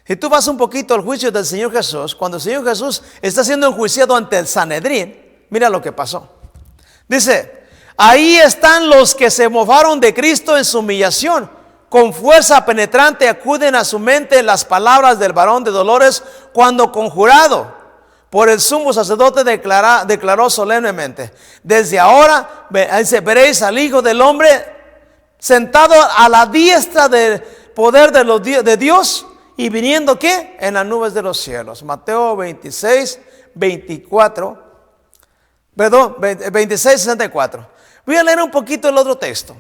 si tú vas un poquito al juicio del Señor Jesús, cuando el Señor Jesús está siendo enjuiciado ante el Sanedrín, mira lo que pasó. Dice: ahí están los que se mofaron de Cristo en su humillación. Con fuerza penetrante acuden a su mente las palabras del varón de dolores, cuando conjurado por el sumo sacerdote declaró solemnemente: desde ahora veréis al Hijo del Hombre sentado a la diestra del poder de Dios y viniendo ¿qué? En las nubes de los cielos. Mateo 26, 64. Voy a leer un poquito el otro texto.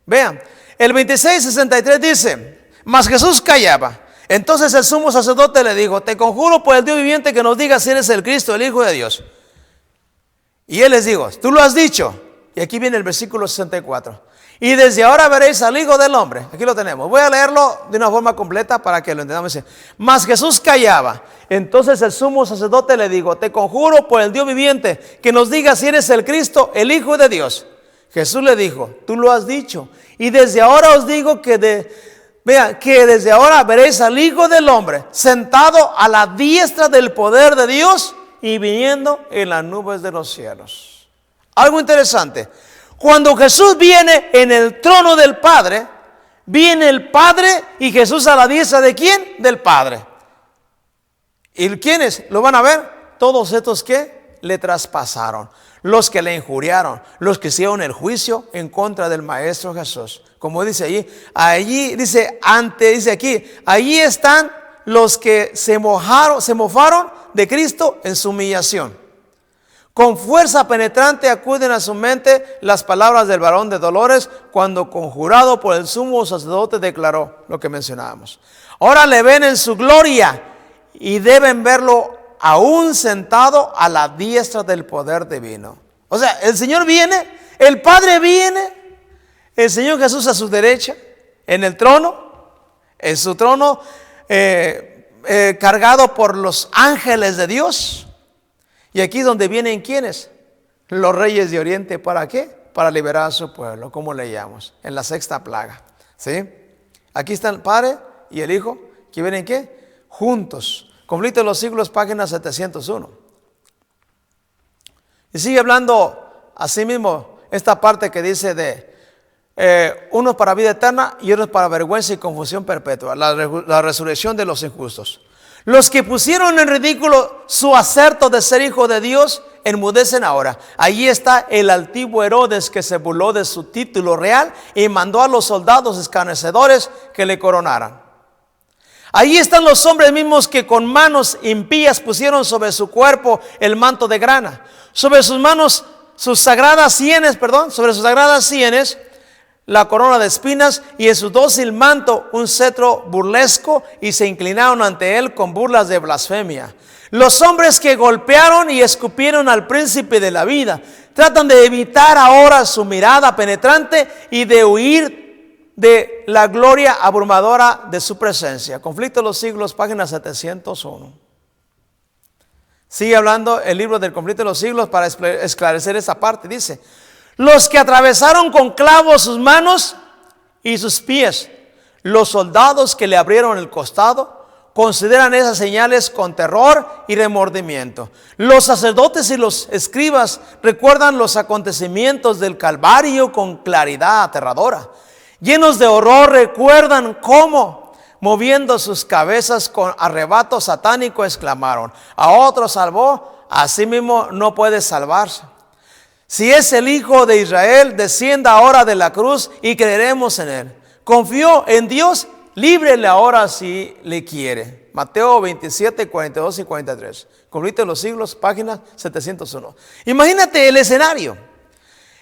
Vean, el 26:63 dice: mas Jesús callaba. Entonces el sumo sacerdote le dijo: te conjuro por el Dios viviente que nos digas si eres el Cristo, el Hijo de Dios. Y él les dijo: tú lo has dicho. Y aquí viene el versículo 64. Y desde ahora veréis al Hijo del Hombre. Aquí lo tenemos. Voy a leerlo de una forma completa para que lo entendamos. Mas Jesús callaba. Entonces el sumo sacerdote le dijo: te conjuro por el Dios viviente que nos digas si eres el Cristo, el Hijo de Dios. Jesús le dijo: tú lo has dicho. Y desde ahora os digo que desde ahora veréis al Hijo del Hombre sentado a la diestra del poder de Dios y viniendo en las nubes de los cielos. Algo interesante. Cuando Jesús viene en el trono del Padre, viene el Padre y Jesús a la diestra ¿de quién? Del Padre. ¿Y quiénes lo van a ver? Todos estos que le traspasaron, los que le injuriaron, los que hicieron el juicio en contra del Maestro Jesús. Como dice allí dice aquí, allí están los que se mofaron de Cristo en su humillación. Con fuerza penetrante acuden a su mente las palabras del varón de dolores, cuando conjurado por el sumo sacerdote declaró lo que mencionábamos. Ahora le ven en su gloria y deben verlo aún sentado a la diestra del poder divino. O sea, el Señor viene, el Padre viene, el Señor Jesús a su derecha, en el trono, en su trono cargado por los ángeles de Dios. Y aquí es donde vienen ¿quiénes? Los reyes de Oriente. ¿Para qué? Para liberar a su pueblo, como leíamos en la sexta plaga. ¿Sí? Aquí están el Padre y el Hijo, que vienen ¿qué? Juntos. Conflicto de los siglos, página 701. Y sigue hablando así mismo esta parte que dice de unos para vida eterna y otros para vergüenza y confusión perpetua. La resurrección de los injustos. Los que pusieron en ridículo su acerto de ser hijo de Dios, enmudecen ahora. Allí está el altivo Herodes, que se burló de su título real y mandó a los soldados escarnecedores que le coronaran. Allí están los hombres mismos que con manos impías pusieron sobre su cuerpo el manto de grana, sobre sus manos sobre sus sagradas sienes la corona de espinas, y en su dócil manto un cetro burlesco, y se inclinaron ante él con burlas de blasfemia. Los hombres que golpearon y escupieron al príncipe de la vida tratan de evitar ahora su mirada penetrante y de huir de la gloria abrumadora de su presencia. Conflicto de los siglos, página 701. Sigue hablando el libro del conflicto de los siglos para esclarecer esa parte. Dice: los que atravesaron con clavos sus manos y sus pies, los soldados que le abrieron el costado, consideran esas señales con terror y remordimiento. Los sacerdotes y los escribas recuerdan los acontecimientos del Calvario con claridad aterradora. Llenos de horror recuerdan cómo, moviendo sus cabezas con arrebato satánico, exclamaron: a otro salvó, a sí mismo no puede salvarse. Si es el Hijo de Israel, descienda ahora de la cruz y creeremos en Él. Confió en Dios, líbrele ahora si le quiere. Mateo 27, 42 y 43. Conflicto de los siglos, página 701. Imagínate el escenario.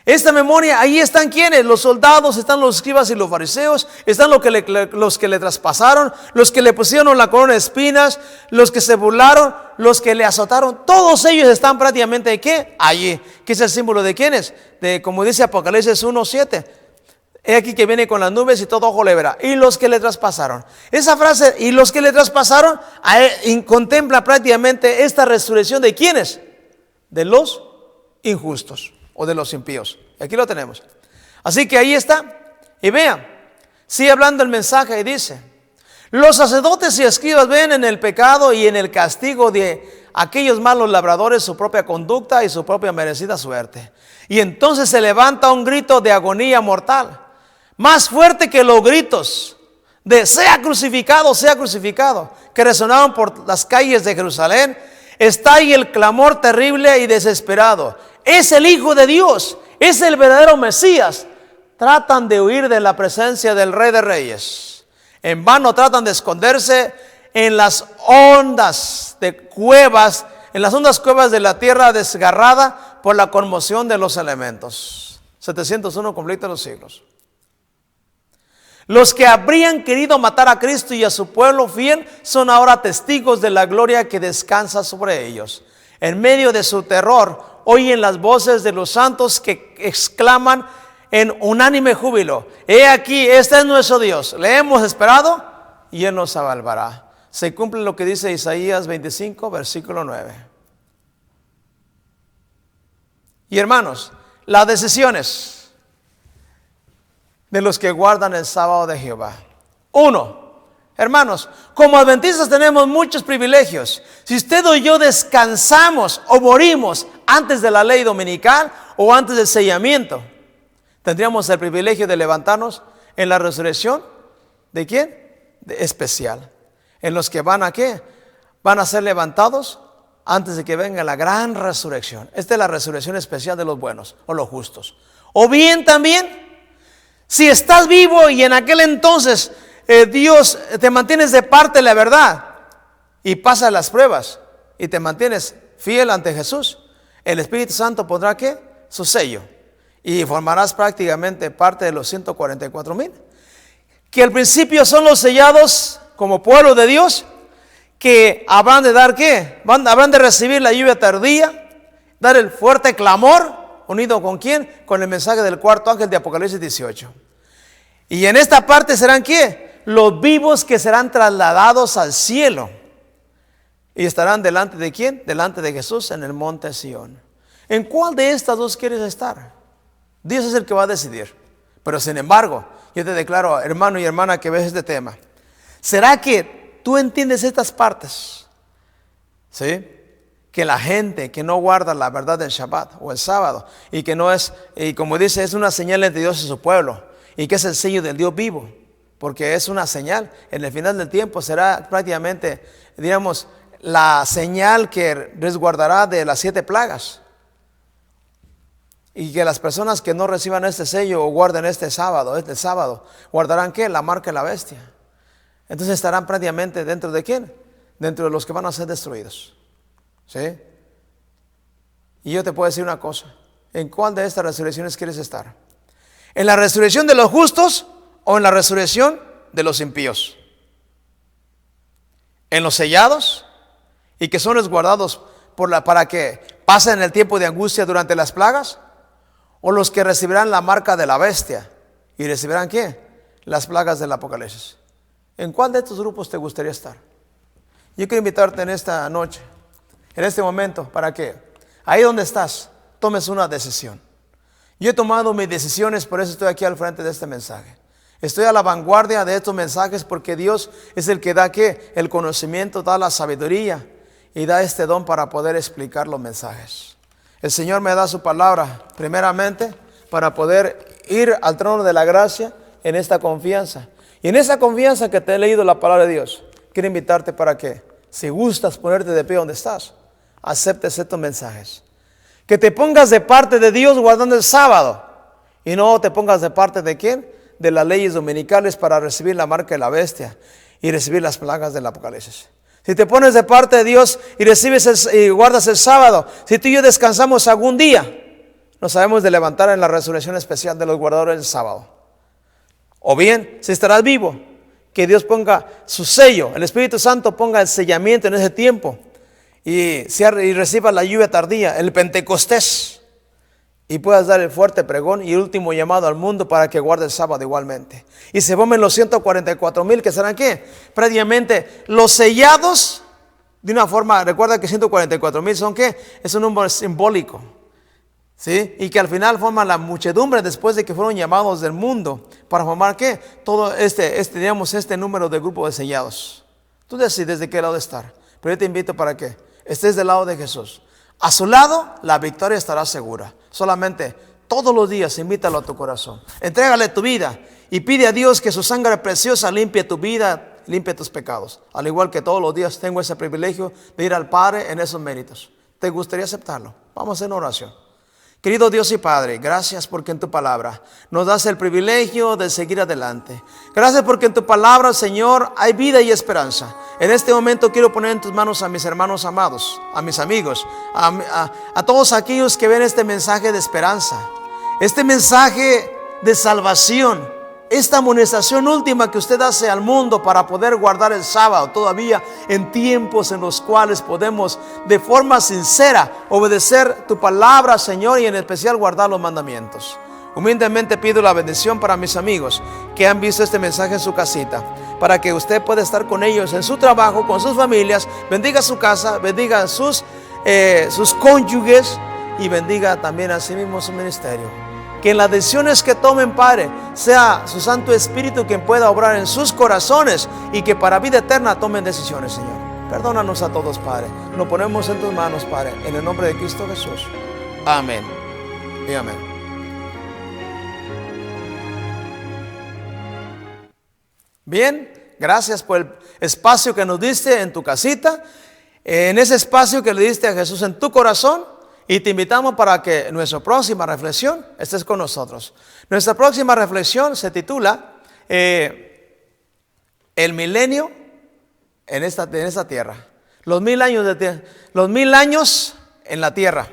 Esta memoria, ahí están quienes, los soldados, están los escribas y los fariseos, están los que le traspasaron, los que le pusieron la corona de espinas, los que se burlaron, los que le azotaron, todos ellos están prácticamente ¿de qué? Allí, que es el símbolo de quiénes, de como dice Apocalipsis 1:7, he aquí que viene con las nubes y todo ojo le verá, y los que le traspasaron. Esa frase, y los que le traspasaron, contempla prácticamente esta resurrección de quiénes, de los injustos o de los impíos. Aquí lo tenemos. Así que ahí está. Y vean, sigue hablando el mensaje y dice: los sacerdotes y escribas ven en el pecado y en el castigo de aquellos malos labradores su propia conducta y su propia merecida suerte. Y entonces se levanta un grito de agonía mortal, más fuerte que los gritos de sea crucificado, que resonaban por las calles de Jerusalén. Está ahí el clamor terrible y desesperado. Es el Hijo de Dios, es el verdadero Mesías. Tratan de huir de la presencia del Rey de Reyes. En vano tratan de esconderse en las hondas de cuevas, en las hondas cuevas de la tierra desgarrada por la conmoción de los elementos. 701, conflicto de los siglos. Los que habrían querido matar a Cristo y a su pueblo fiel son ahora testigos de la gloria que descansa sobre ellos. En medio de su terror, oyen las voces de los santos que exclaman en unánime júbilo: he aquí, este es nuestro Dios, le hemos esperado y Él nos salvará. Se cumple lo que dice Isaías 25, versículo 9. Y hermanos, las decisiones de los que guardan el sábado de Jehová. 1. Hermanos, como adventistas tenemos muchos privilegios. Si usted o yo descansamos o morimos antes de la ley dominical o antes del sellamiento, tendríamos el privilegio de levantarnos en la resurrección. ¿De quién? Especial. En los que van a ¿qué? Van a ser levantados antes de que venga la gran resurrección. Esta es la resurrección especial de los buenos o los justos. O bien también, si estás vivo y en aquel entonces Dios te mantienes de parte de la verdad y pasas las pruebas y te mantienes fiel ante Jesús, el Espíritu Santo pondrá ¿qué? Su sello y formarás prácticamente parte de los 144,000 que al principio son los sellados como pueblo de Dios, que habrán de dar ¿qué? Habrán de recibir la lluvia tardía, dar el fuerte clamor. ¿Unido con quién? Con el mensaje del cuarto ángel de Apocalipsis 18. Y en esta parte serán ¿qué? Los vivos que serán trasladados al cielo. Y estarán delante de ¿quién? Delante de Jesús en el monte Sión. ¿En cuál de estas dos quieres estar? Dios es el que va a decidir. Pero sin embargo, yo te declaro, hermano y hermana que ves este tema, ¿será que tú entiendes estas partes? ¿Sí? Que la gente que no guarda la verdad del Shabbat o el sábado y que no es, y como dice, es una señal entre Dios y su pueblo y que es el sello del Dios vivo, porque es una señal. En el final del tiempo será prácticamente, digamos, la señal que resguardará de las 7 plagas, y que las personas que no reciban este sello o guarden este sábado, guardarán ¿qué? La marca de la bestia. Entonces estarán prácticamente dentro de ¿quién? Dentro de los que van a ser destruidos. ¿Sí? Y yo te puedo decir una cosa: ¿en cuál de estas resurrecciones quieres estar? ¿En la resurrección de los justos o en la resurrección de los impíos? ¿En los sellados y que son resguardados para que pasen el tiempo de angustia durante las plagas? ¿O los que recibirán la marca de la bestia y recibirán ¿qué? Las plagas del Apocalipsis? ¿En cuál de estos grupos te gustaría estar? Yo quiero invitarte en esta noche, en este momento, para que ahí donde estás tomes una decisión. Yo he tomado mis decisiones, por eso estoy aquí al frente de este mensaje. Estoy a la vanguardia de estos mensajes porque Dios es el que da ¿qué? El conocimiento, da la sabiduría y da este don para poder explicar los mensajes. El Señor me da su palabra primeramente para poder ir al trono de la gracia en esta confianza. Y en esa confianza que te he leído la palabra de Dios, quiero invitarte para que, si gustas ponerte de pie donde estás, aceptes estos mensajes. Que te pongas de parte de Dios guardando el sábado. Y no te pongas de parte de ¿quién? De las leyes dominicales para recibir la marca de la bestia y recibir las plagas del Apocalipsis. Si te pones de parte de Dios y recibes y guardas el sábado, si tú y yo descansamos algún día, nos sabemos de levantar en la resurrección especial de los guardadores del sábado. O bien, si estarás vivo, que Dios ponga su sello, el Espíritu Santo ponga el sellamiento en ese tiempo y reciba la lluvia tardía, el Pentecostés, y puedas dar el fuerte pregón y el último llamado al mundo para que guarde el sábado igualmente. Y se formen los 144,000 que serán ¿qué? Previamente los sellados de una forma. Recuerda que 144,000 son ¿qué? Es un número simbólico, ¿sí? Y que al final forman la muchedumbre después de que fueron llamados del mundo para formar ¿qué? Todo digamos, este número de grupo de sellados. Tú decides de qué lado estar, pero yo te invito para que estés del lado de Jesús. A su lado la victoria estará segura. Solamente todos los días invítalo a tu corazón. Entrégale tu vida y pide a Dios que su sangre preciosa limpie tu vida, limpie tus pecados. Al igual que todos los días tengo ese privilegio de ir al Padre en esos méritos. ¿Te gustaría aceptarlo? Vamos a hacer una oración. Querido Dios y Padre, gracias porque en tu palabra nos das el privilegio de seguir adelante. Gracias porque en tu palabra, Señor, hay vida y esperanza. En este momento quiero poner en tus manos a mis hermanos amados, a mis amigos, a todos aquellos que ven este mensaje de esperanza, este mensaje de salvación, esta amonestación última que usted hace al mundo para poder guardar el sábado todavía en tiempos en los cuales podemos de forma sincera obedecer tu palabra, Señor, y en especial guardar los mandamientos. Humildemente pido la bendición para mis amigos que han visto este mensaje en su casita, para que usted pueda estar con ellos en su trabajo, con sus familias, bendiga su casa, bendiga sus cónyuges y bendiga también a sí mismo su ministerio. Que en las decisiones que tomen, Padre, sea su Santo Espíritu quien pueda obrar en sus corazones y que para vida eterna tomen decisiones, Señor. Perdónanos a todos, Padre. Lo ponemos en tus manos, Padre, en el nombre de Cristo Jesús. Amén y amén. Bien, gracias por el espacio que nos diste en tu casita, en ese espacio que le diste a Jesús en tu corazón. Y te invitamos para que nuestra próxima reflexión estés con nosotros. Nuestra próxima reflexión se titula El milenio en esta tierra. Los 1000 años en la tierra.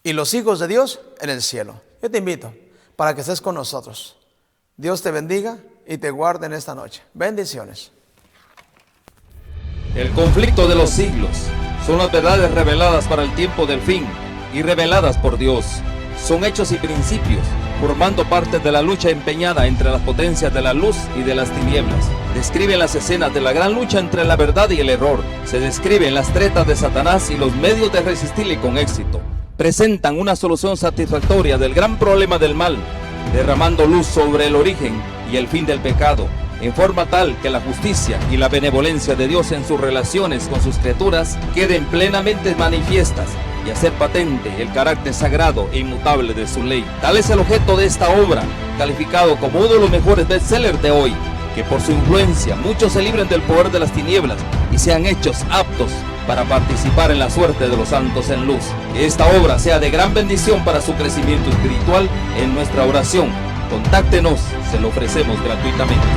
Y los hijos de Dios en el cielo. Yo te invito para que estés con nosotros. Dios te bendiga y te guarde en esta noche. Bendiciones. El conflicto de los siglos son las verdades reveladas para el tiempo del fin y reveladas por Dios. Son hechos y principios, formando parte de la lucha empeñada entre las potencias de la luz y de las tinieblas. Describen las escenas de la gran lucha entre la verdad y el error. Se describen las tretas de Satanás y los medios de resistirle con éxito. Presentan una solución satisfactoria del gran problema del mal, derramando luz sobre el origen y el fin del pecado, en forma tal que la justicia y la benevolencia de Dios en sus relaciones con sus criaturas queden plenamente manifiestas y hacer patente el carácter sagrado e inmutable de su ley. Tal es el objeto de esta obra, calificado como uno de los mejores bestsellers de hoy, que por su influencia muchos se libren del poder de las tinieblas y sean hechos aptos para participar en la suerte de los santos en luz. Que esta obra sea de gran bendición para su crecimiento espiritual en nuestra oración. Contáctenos, se lo ofrecemos gratuitamente.